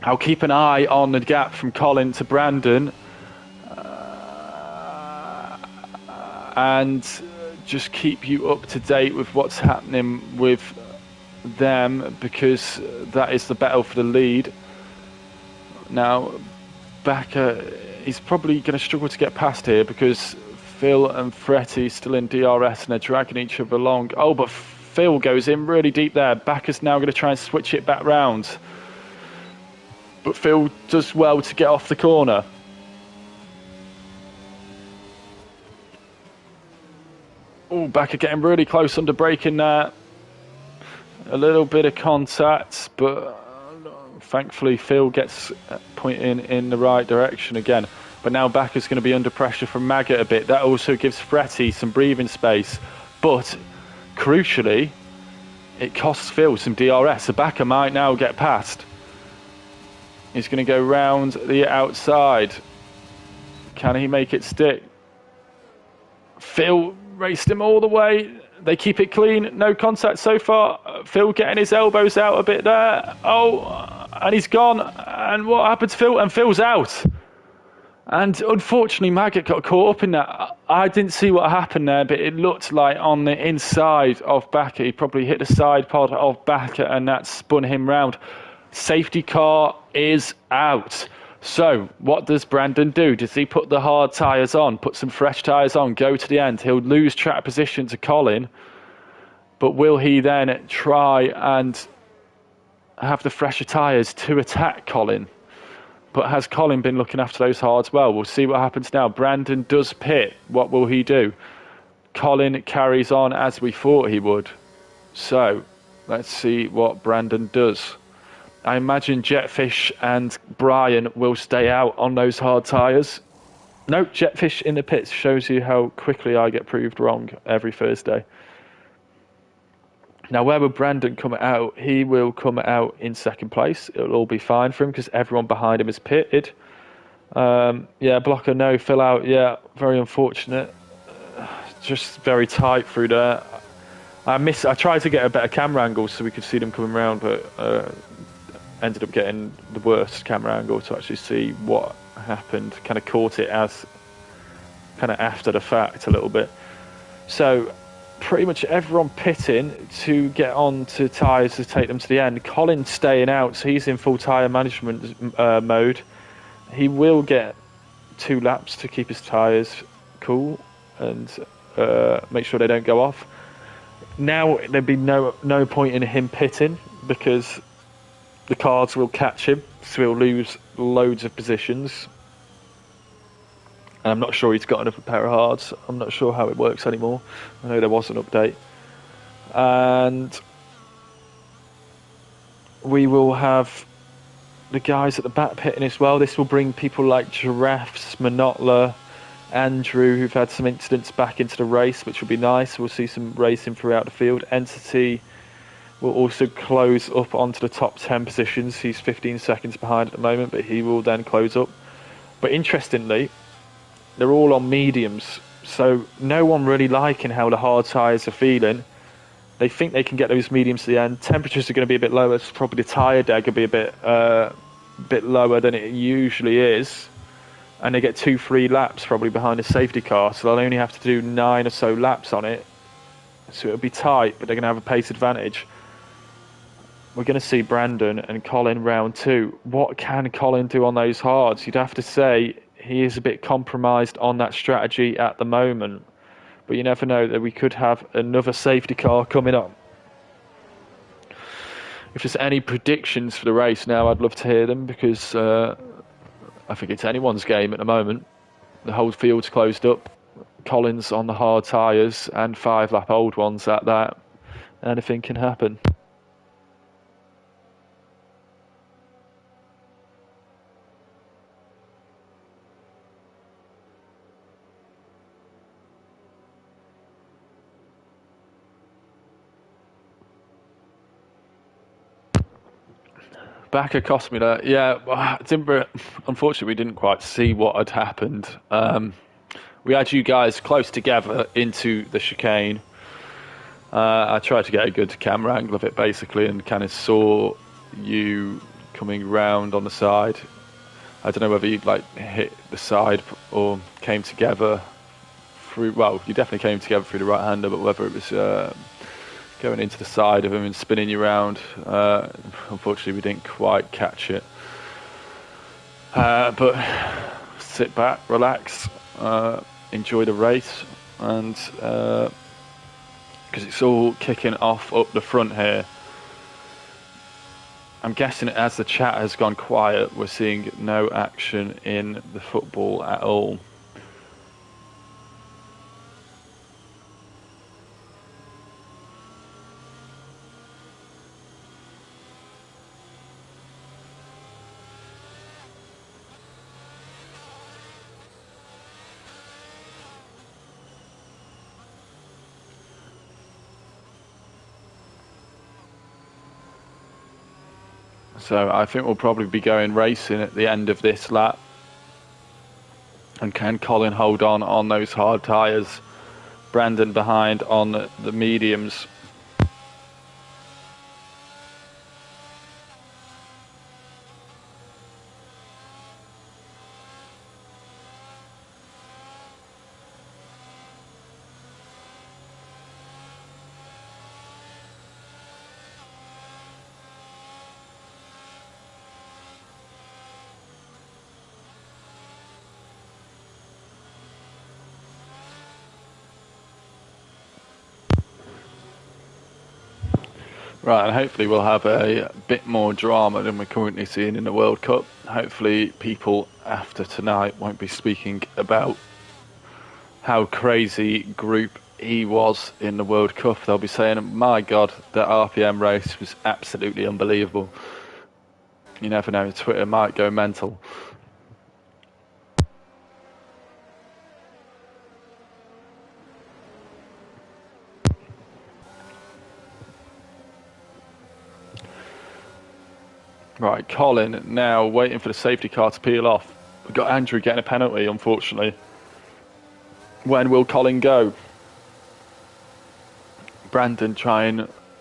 I'll keep an eye on the gap from Colin to Brandon, and just keep you up to date with what's happening with them, because that is the battle for the lead. Now Bakker, he's probably going to struggle to get past here because Phil and Fretti still in DRS and they're dragging each other along. Oh, but Phil goes in really deep there. Bakker's now going to try and switch it back round, but Phil does well to get off the corner. Oh, Bakker getting really close under braking there. A little bit of contact, but thankfully Phil gets pointing in the right direction again. But now Bakker's going to be under pressure from Maggot a bit. That also gives Fretti some breathing space. But crucially, it costs Phil some DRS. So Bakker might now get past. He's going to go round the outside. Can he make it stick? Phil raced him all the way. They keep it clean, no contact so far. Phil getting his elbows out a bit there. Oh, and he's gone. And what happened to Phil? And Phil's out. And unfortunately, Maggot got caught up in that. I didn't see what happened there, but it looked like on the inside of Bakker, he probably hit the side pod of Bakker, and that spun him round. Safety car is out. So, what does Brandon do? Does he put the hard tyres on, put some fresh tyres on, go to the end? He'll lose track position to Colin, but will he then try and have the fresher tyres to attack Colin? But has Colin been looking after those hards well? We'll see what happens now. Brandon does pit. What will he do? Colin carries on as we thought he would. So, let's see what Brandon does. I imagine Jetfish and Brian will stay out on those hard tyres. No, Jetfish in the pits. Shows you how quickly I get proved wrong every Thursday. Now, where will Brandon come out? He will come out in second place. It'll all be fine for him because everyone behind him is pitted. Yeah, Blocker, no. Fill out, yeah. Very unfortunate. Just very tight through there. I tried to get a better camera angle so we could see them coming round, but... ended up getting the worst camera angle to actually see what happened. Kind of caught it as kind of after the fact a little bit. So pretty much everyone pitting to get on to tyres to take them to the end. Colin's staying out, so he's in full tyre management mode. He will get 2 laps to keep his tyres cool and make sure they don't go off. Now there'd be no point in him pitting because the cards will catch him, so he'll lose loads of positions. And I'm not sure he's got another pair of hards. I'm not sure how it works anymore. I know there was an update. And we will have the guys at the back pitting as well. This will bring people like Giraffes, Monotla, Andrew, who've had some incidents, back into the race, which will be nice. We'll see some racing throughout the field. Entity will also close up onto the top 10 positions. He's 15 seconds behind at the moment, but he will then close up. But interestingly, they're all on mediums, so no one really liking how the hard tyres are feeling. They think they can get those mediums to the end. Temperatures are going to be a bit lower, so probably the tyre deg will be a bit lower than it usually is. And they get 2-3 laps probably behind a safety car, so they'll only have to do 9 or so laps on it. So it'll be tight, but they're going to have a pace advantage. We're going to see Brandon and Colin round 2. What can Colin do on those hards? You'd have to say he is a bit compromised on that strategy at the moment. But you never know, that we could have another safety car coming up. If there's any predictions for the race now, I'd love to hear them, because I think it's anyone's game at the moment. The whole field's closed up. Colin's on the hard tyres and 5-lap old ones at that. Anything can happen. Backer cost me that. Yeah, unfortunately, we didn't quite see what had happened. We had you guys close together into the chicane. I tried to get a good camera angle of it, basically, and kind of saw you coming round on the side. I don't know whether you'd hit the side or came together through. Well, you definitely came together through the right hander, but whether it was going into the side of him and spinning you around. Unfortunately, we didn't quite catch it. But sit back, relax, enjoy the race, and because it's all kicking off up the front here. I'm guessing as the chat has gone quiet, we're seeing no action in the football at all. So I think we'll probably be going racing at the end of this lap. And can Colin hold on those hard tyres? Brandon behind on the mediums. Right, and hopefully we'll have a bit more drama than we're currently seeing in the World Cup. Hopefully people after tonight won't be speaking about how crazy Group E was in the World Cup. They'll be saying, my God, that RPM race was absolutely unbelievable. You never know, Twitter might go mental. Right, Colin now waiting for the safety car to peel off. We've got Andrew getting a penalty, unfortunately. When will Colin go? Brandon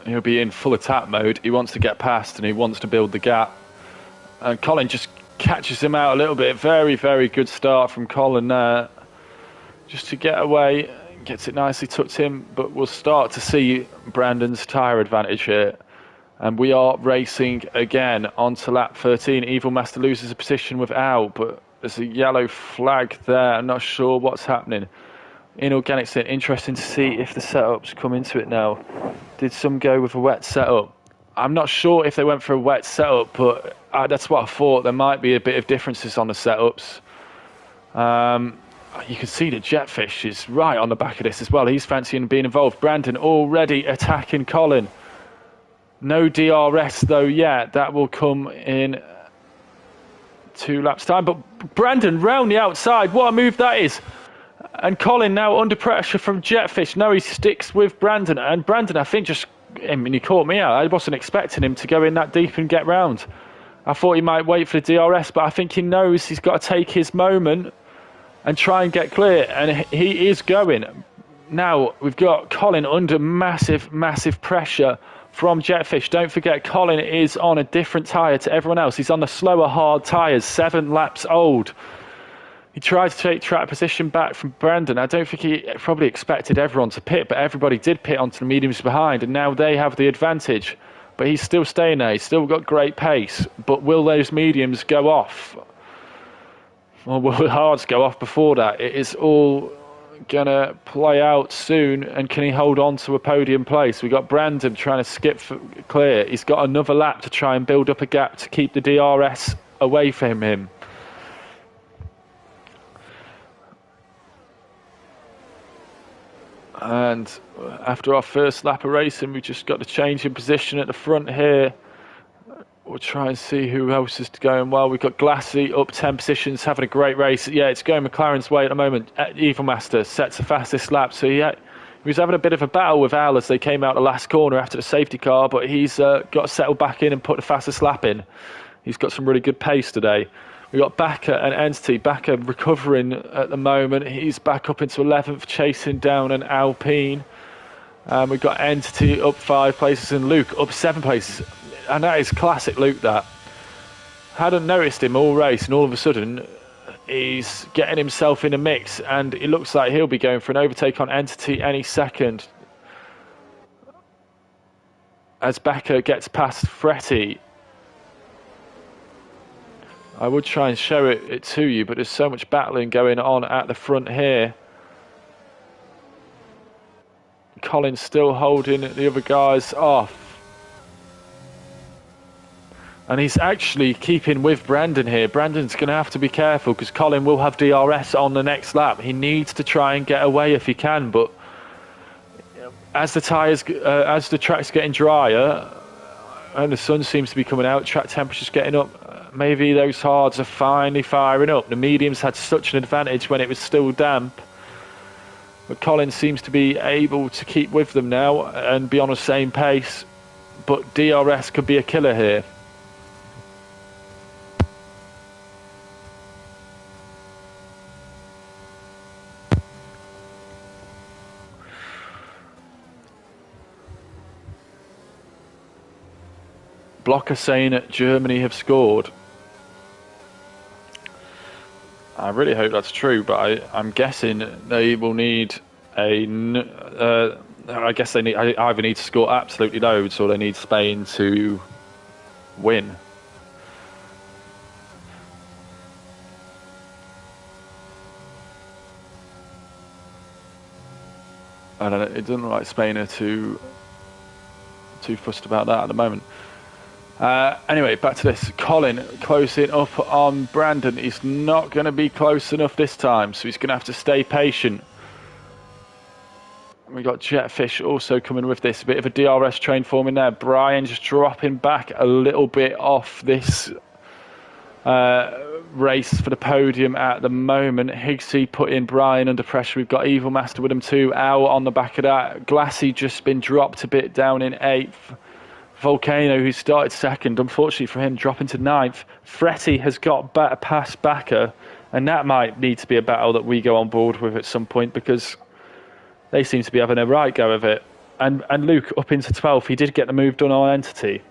he'll be in full attack mode. He wants to get past and he wants to build the gap. And Colin just catches him out a little bit. Very, very good start from Colin there. Just to get away, gets it nicely tucked in, but we'll start to see Brandon's tyre advantage here. And we are racing again onto lap 13. Evil Master loses a position with Al, but there's a yellow flag there. I'm not sure what's happening. Inorganic Sin, interesting to see if the setups come into it now. Did some go with a wet setup? I'm not sure if they went for a wet setup, but that's what I thought. There might be a bit of differences on the setups. You can see that Jetfish is right on the back of this as well. He's fancying being involved. Brandon already attacking Colin. No DRS though yet. That will come in 2 laps time. But Brandon round the outside. What a move that is. And Colin now under pressure from Jetfish. No, he sticks with Brandon. And Brandon, I think, he caught me out. I wasn't expecting him to go in that deep and get round. I thought he might wait for the DRS, but I think he knows he's got to take his moment and try and get clear. And he is going. Now, we've got Colin under massive, massive pressure from Jetfish. Don't forget, Colin is on a different tyre to everyone else. He's on the slower, hard tyres, 7 laps old. He tried to take track position back from Brandon. I don't think he probably expected everyone to pit, but everybody did pit onto the mediums behind, and now they have the advantage. But he's still staying there. He's still got great pace. But will those mediums go off? Or will the hards go off before that? It is all going to play out soon. And can he hold on to a podium place? We've got Brandon trying to skip clear. He's got another lap to try and build up a gap to keep the DRS away from him. And after our first lap of racing, we've just got to change in position at the front here. We'll try and see who else is going well. We've got Glassy up 10 positions, having a great race. Yeah, it's going McLaren's way at the moment. Evil Master sets the fastest lap. So he was having a bit of a battle with Al as they came out the last corner after the safety car, but he's got settled back in and put the fastest lap in. He's got some really good pace today. We've got Bakker and Entity. Bakker recovering at the moment. He's back up into 11th, chasing down an Alpine. We've got Entity up 5 places and Luke up 7 places. And that is classic Luke, that. Hadn't noticed him all race, and all of a sudden he's getting himself in a mix, and it looks like he'll be going for an overtake on Entity any second. As Bakker gets past Fretty. I would try and show it to you, but there's so much battling going on at the front here. Colin's still holding the other guys off. And he's actually keeping with Brandon here. Brandon's going to have to be careful because Colin will have DRS on the next lap. He needs to try and get away if he can, but as the track's getting drier and the sun seems to be coming out, track temperature's getting up, maybe those hards are finally firing up. The mediums had such an advantage when it was still damp. But Colin seems to be able to keep with them now and be on the same pace. But DRS could be a killer here. Blocker saying that Germany have scored. I really hope that's true, but I'm guessing they will need I guess they either need to score absolutely loads or they need Spain to win. And it doesn't look like Spain are too fussed about that at the moment. Anyway, back to this. Colin closing up on Brandon. He's not going to be close enough this time, so he's going to have to stay patient. We got Jetfish also coming with this. A bit of a DRS train forming there. Brian just dropping back a little bit off this race for the podium at the moment. Higgsy putting Brian under pressure. We've got Evil Master with him too. Al on the back of that. Glassy just been dropped a bit down in 8th. Volcano, who started 2nd, unfortunately for him, dropping to 9th. Fretty has got past Bakker, and that might need to be a battle that we go on board with at some point because they seem to be having a right go of it. And Luke up into 12th. He did get the move done on Entity.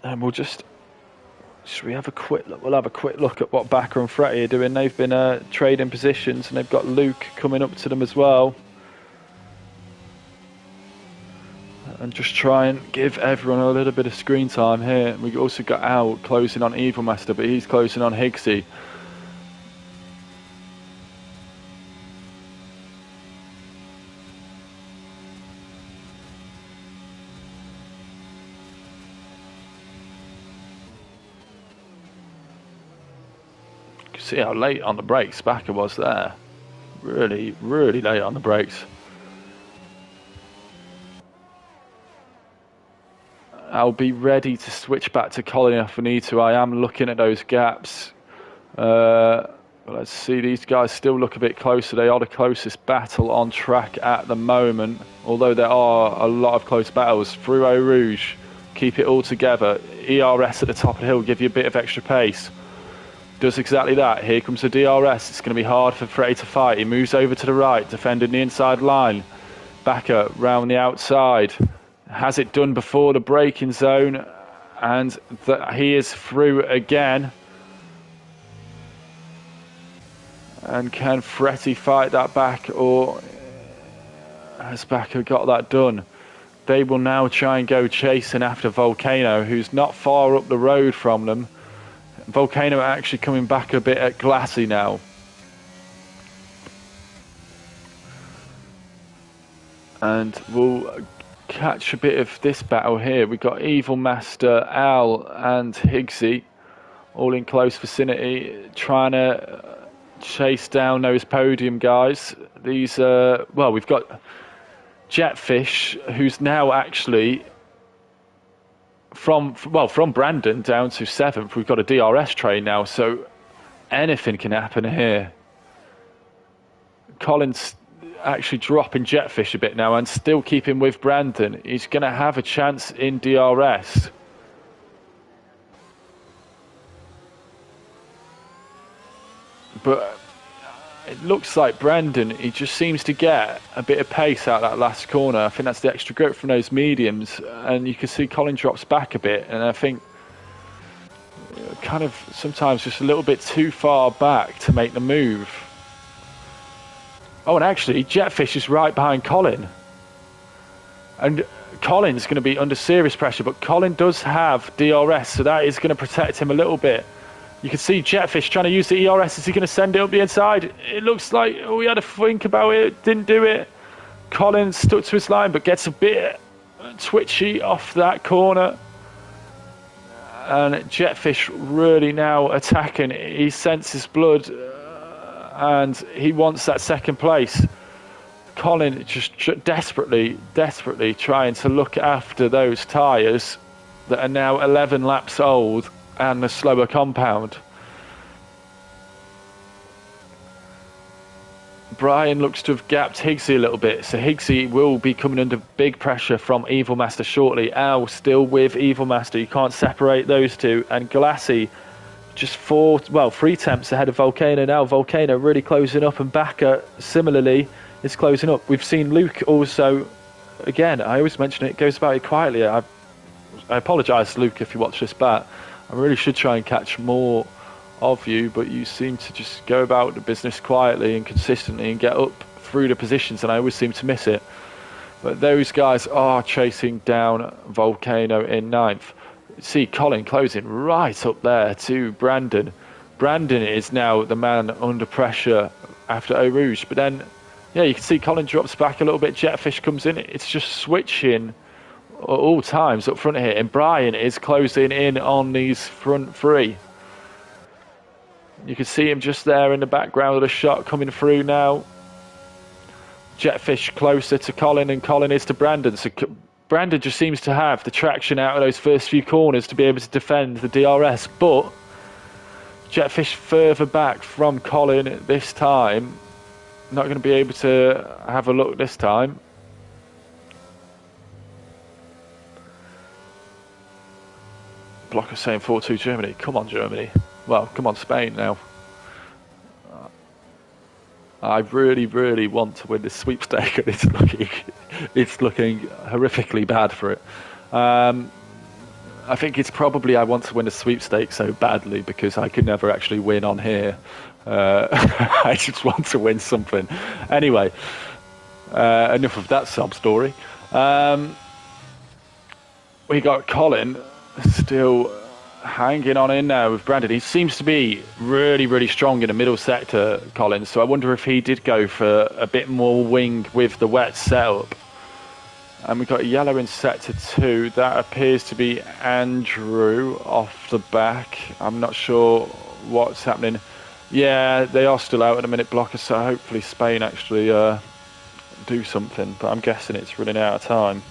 And should we have a quick look? We'll have a quick look at what Bakker and Fretty are doing. They've been trading positions, and they've got Luke coming up to them as well. And just try and give everyone a little bit of screen time here. We also got Al closing on Evil Master, but he's closing on Higgsy. See how late on the brakes Backer was there. Really, really late on the brakes. I'll be ready to switch back to Colin if I need to. I am looking at those gaps. Let's see, these guys still look a bit closer. They are the closest battle on track at the moment, although there are a lot of close battles. Through Eau Rouge, keep it all together. ERS at the top of the hill, give you a bit of extra pace. Does exactly that. Here comes the DRS. It's going to be hard for Frey to fight. He moves over to the right, defending the inside line. Backer round the outside. Has it done before the braking zone, and he is through again. And can Fretti fight that back, or has Backer got that done? They will now try and go chasing after Volcano, who's not far up the road from them. Volcano actually coming back a bit at Glassy now. And we'll catch a bit of this battle here. We've got Evil Master, Al and Higgsy all in close vicinity, trying to chase down those podium guys. These well, we've got Jetfish, who's now actually from Brandon down to 7th. We've got a DRS train now, so anything can happen here. Colin's actually dropping Jetfish a bit now and still keeping with Brandon. He's going to have a chance in DRS. But it looks like Brandon, he just seems to get a bit of pace out that last corner. I think that's the extra grip from those mediums. And you can see Colin drops back a bit. And I think kind of sometimes just a little bit too far back to make the move. Oh, and actually, Jetfish is right behind Colin. And Colin's going to be under serious pressure, but Colin does have DRS, so that is going to protect him a little bit. You can see Jetfish trying to use the ERS. Is he going to send it up the inside? It looks like we had to think about it, didn't do it. Colin stuck to his line, but gets a bit twitchy off that corner. And Jetfish really now attacking. He senses blood. And he wants that second place. Colin just desperately trying to look after those tyres that are now 11 laps old and the slower compound. Brian looks to have gapped Higgsy a little bit, so Higgsy will be coming under big pressure from Evil Master shortly. Al still with Evil Master. You can't separate those two. And Glassy just 3 temps ahead of Volcano now. Volcano really closing up, and Backer similarly is closing up. We've seen Luke also, again, I always mention it, goes about it quietly. I apologise, Luke, if you watch this back. I really should try and catch more of you, but you seem to just go about the business quietly and consistently and get up through the positions, and I always seem to miss it. But those guys are chasing down Volcano in 9th. See Colin closing right up there to Brandon. Brandon is now the man under pressure after Eau Rouge. But then, yeah, you can see Colin drops back a little bit. Jetfish comes in. It's just switching at all times up front here. And Brian is closing in on these front 3. You can see him just there in the background of the shot coming through now. Jetfish closer to Colin, and Colin is to Brandon. So Brandon just seems to have the traction out of those first few corners to be able to defend the DRS, but Jetfish further back from Colin this time. Not going to be able to have a look this time. Blocker saying 4-2 Germany. Come on, Germany. Well, come on, Spain now. I really want to win this sweepstake, and it's looking horrifically bad for it. I think it's probably I want to win a sweepstake so badly because I could never actually win on here. I just want to win something. Anyway, enough of that sob story. We got Colin still hanging on in there with Brandon. He seems to be really strong in the middle sector, Colin, so I wonder if he did go for a bit more wing with the wet setup. And we've got a yellow in sector 2. That appears to be Andrew off the back. I'm not sure what's happening. Yeah, they are still out at a minute blocker, so hopefully Spain actually do something. But I'm guessing it's running out of time.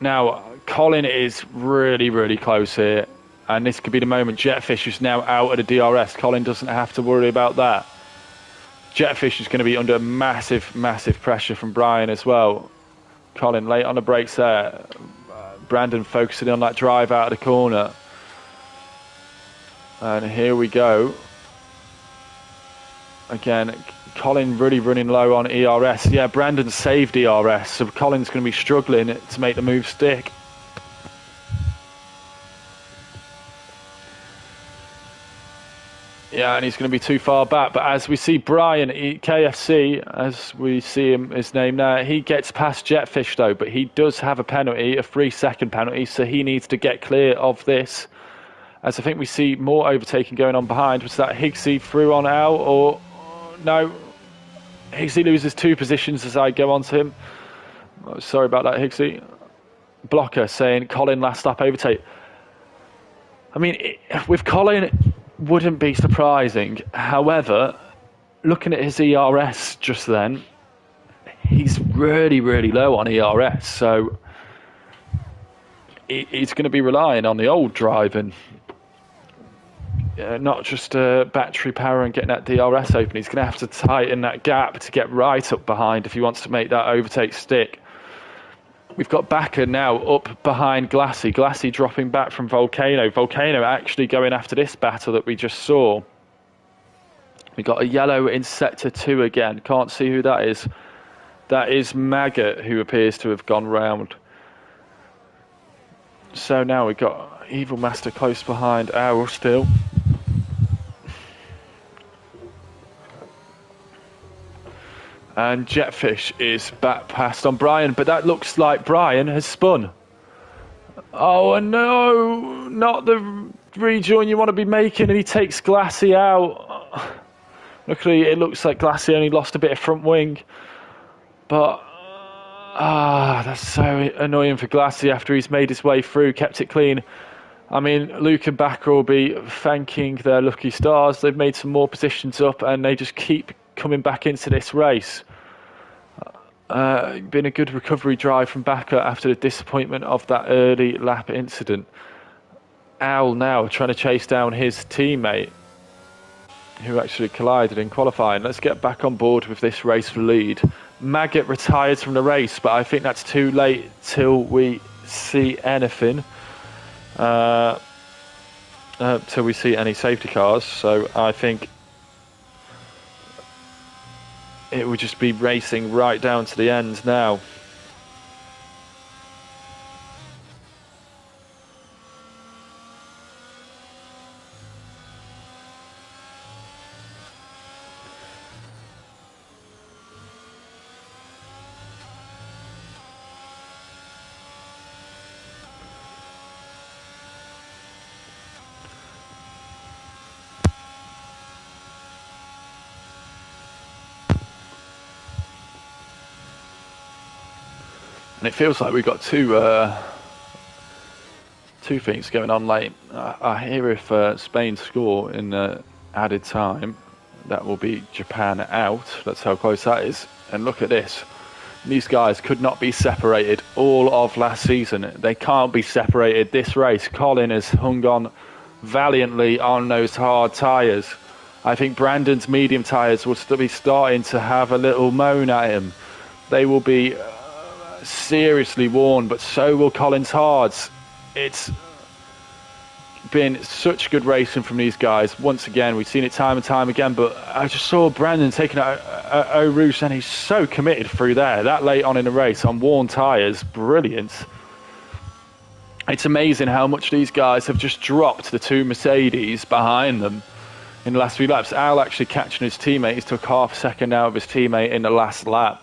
Now, Colin is really, really close here. And this could be the moment. Jetfish is now out of the DRS. Colin doesn't have to worry about that. Jetfish is going to be under massive, massive pressure from Brian as well. Colin late on the brakes there. Brandon focusing on that drive out of the corner. And here we go. Again, Colin really running low on ERS. Yeah, Brandon saved ERS, so Colin's going to be struggling to make the move stick. Yeah, and he's going to be too far back. But as we see Brian, KFC, as we see his name now, he gets past Jetfish though, but he does have a penalty, a 3-second penalty, so he needs to get clear of this. As I think we see more overtaking going on behind. Was that Higgsy through on Al, or no? Higgsy loses 2 positions as I go on to him. Oh, sorry about that, Higgsy. Blocker saying Colin last lap overtake. I mean, with Colin, wouldn't be surprising. However, looking at his ERS just then, he's really, really low on ERS. So he's going to be relying on the old driving. Not just battery power and getting that DRS open. He's going to have to tighten that gap to get right up behind if he wants to make that overtake stick. We've got Bakker now up behind Glassy. Glassy dropping back from Volcano. Volcano actually going after this battle that we just saw. We got a yellow in Sector 2 again. Can't see who that is. That is Maggot, who appears to have gone round. So now we've got Evil Master close behind Owl still. And Jetfish is back past on Brian, but that looks like Brian has spun. Oh no, not the rejoin you want to be making, and he takes Glassy out. Luckily, it looks like Glassy only lost a bit of front wing. But, that's so annoying for Glassy after he's made his way through, kept it clean. I mean, Luke and Bakker will be thanking their lucky stars. They've made some more positions up, and they just keep coming back into this race. Been a good recovery drive from Bakker after the disappointment of that early lap incident. Owl now trying to chase down his teammate who actually collided in qualifying. Let's get back on board with this race lead. Maggot retires from the race, but I think that's too late till we see anything. Till we see any safety cars. So I think it would just be racing right down to the end now. And it feels like we've got two things going on late. I hear if Spain score in added time, that will be Japan out. That's how close that is. And look at this. These guys could not be separated all of last season. They can't be separated this race. Colin has hung on valiantly on those hard tyres. I think Brandon's medium tyres will still be starting to have a little moan at him. They will be seriously worn, but so will Colin's hards. It's been such good racing from these guys. Once again, we've seen it time and time again, but I just saw Brandon taking out Eau Rouge, and he's so committed through there that late on in the race on worn tyres. Brilliant. It's amazing how much these guys have just dropped the 2 Mercedes behind them in the last few laps. Al actually catching his teammate. He's took half a second out of his teammate in the last lap.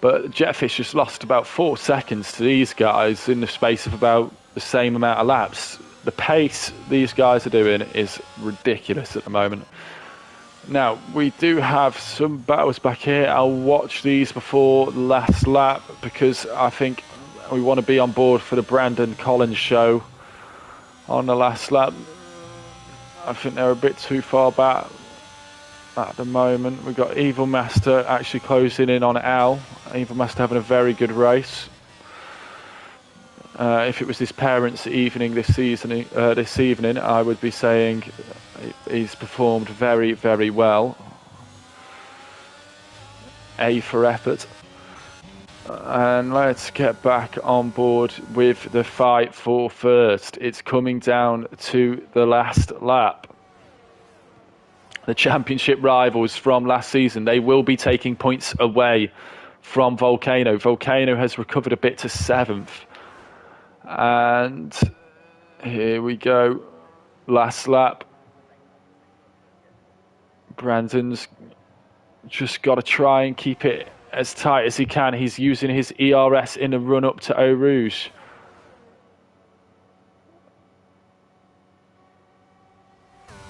But Jetfish just lost about 4 seconds to these guys in the space of about the same amount of laps. The pace these guys are doing is ridiculous at the moment. Now, we do have some battles back here. I'll watch these before the last lap because I think we want to be on board for the Brandon Collins show. on the last lap. I think they're a bit too far back at the moment. We've got Evil Master actually closing in on Al. Evil Master having a very good race. If it was his parents' evening this evening, I would be saying he's performed very, very well. A for effort. And let's get back on board with the fight for first. It's coming down to the last lap. The championship rivals from last season, they will be taking points away from Volcano. Volcano has recovered a bit to 7th. And here we go. Last lap. Brandon's just got to try and keep it as tight as he can. He's using his ERS in the run up to Eau Rouge.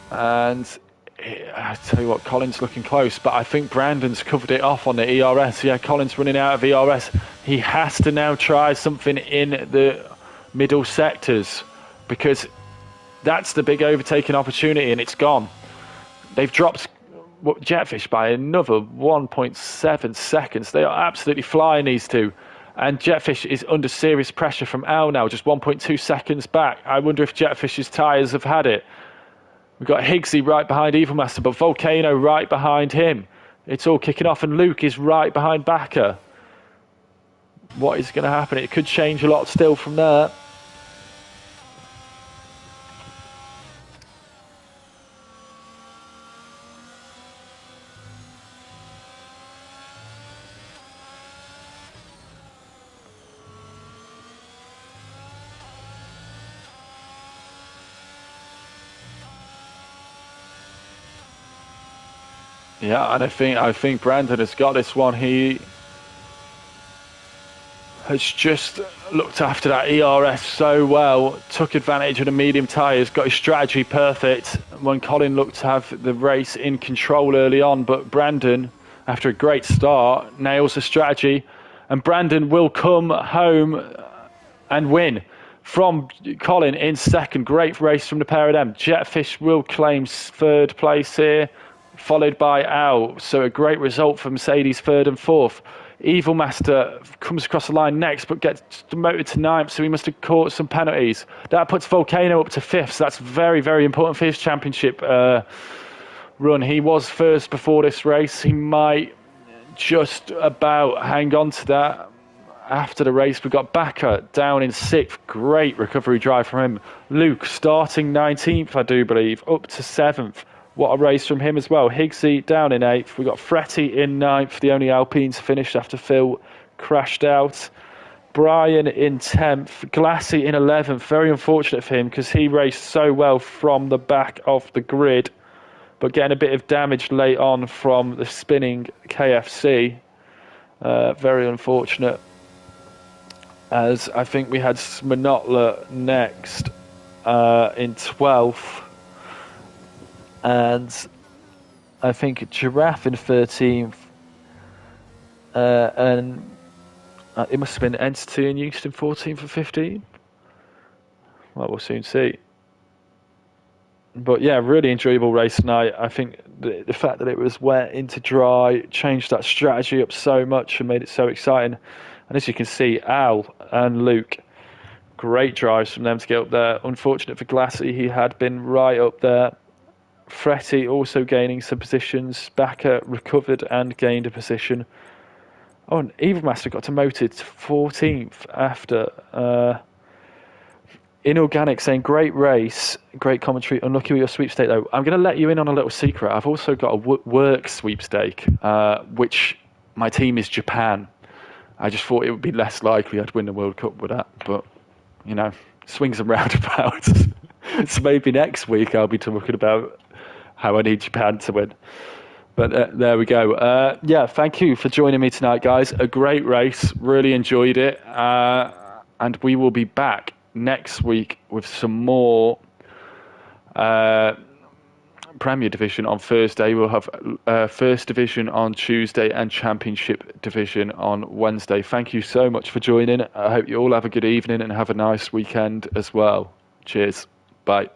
And I tell you what, Colin's looking close, but I think Brandon's covered it off on the ERS. Yeah, Colin's running out of ERS. He has to now try something in the middle sectors, because that's the big overtaking opportunity, and it's gone. They've dropped Jetfish by another 1.7 seconds. They are absolutely flying, these two. And Jetfish is under serious pressure from Al now, just 1.2 seconds back. I wonder if Jetfish's tyres have had it. We've got Higgsy right behind Evil Master, but Volcano right behind him. It's all kicking off, and Luke is right behind Backer. What is going to happen? It could change a lot still from there. Yeah, and I think Brandon has got this one. He has just looked after that ERS so well, took advantage of the medium tyres, got his strategy perfect when Colin looked to have the race in control early on. But Brandon, after a great start, nails the strategy, and Brandon will come home and win from Colin in second. Great race from the pair of them. Jetfish will claim 3rd place here, followed by Al. So a great result for Mercedes, 3rd and 4th. Evil Master comes across the line next, but gets demoted to 9th, so he must have caught some penalties. That puts Volcano up to 5th, so that's very, very important for his championship run. He was 1st before this race. He might just about hang on to that after the race. We've got Backer down in 6th. Great recovery drive from him. Luke starting 19th, I do believe, up to 7th. What a race from him as well. Higgsy down in 8th. We've got Fretty in 9th, the only Alpines finished after Phil crashed out. Brian in 10th. Glassy in 11th. Very unfortunate for him, because he raced so well from the back of the grid, but getting a bit of damage late on from the spinning KFC. Very unfortunate, as I think we had Smonotla next in 12th. And I think Giraffe in 13th. And it must have been Entity and Houston 14th and 15th. Well, we'll soon see. But yeah, really enjoyable race tonight. I think the fact that it was wet into dry changed that strategy up so much and made it so exciting. And as you can see, Al and Luke, great drives from them to get up there. Unfortunate for Glassy, he had been right up there. Fretty also gaining some positions. Backer recovered and gained a position. Oh, and Evil Master got demoted to 14th after. Inorganic saying, great race, great commentary, unlucky with your sweepstake though. I'm going to let you in on a little secret. I've also got a work sweepstake, which my team is Japan. I just thought it would be less likely I'd win the World Cup with that, but, you know, swings and roundabouts. So maybe next week I'll be talking about how I need Japan to win. But there we go. Yeah, thank you for joining me tonight, guys. A great race. Really enjoyed it. And we will be back next week with some more Premier Division on Thursday. We'll have First Division on Tuesday and Championship Division on Wednesday. Thank you so much for joining. I hope you all have a good evening and have a nice weekend as well. Cheers. Bye.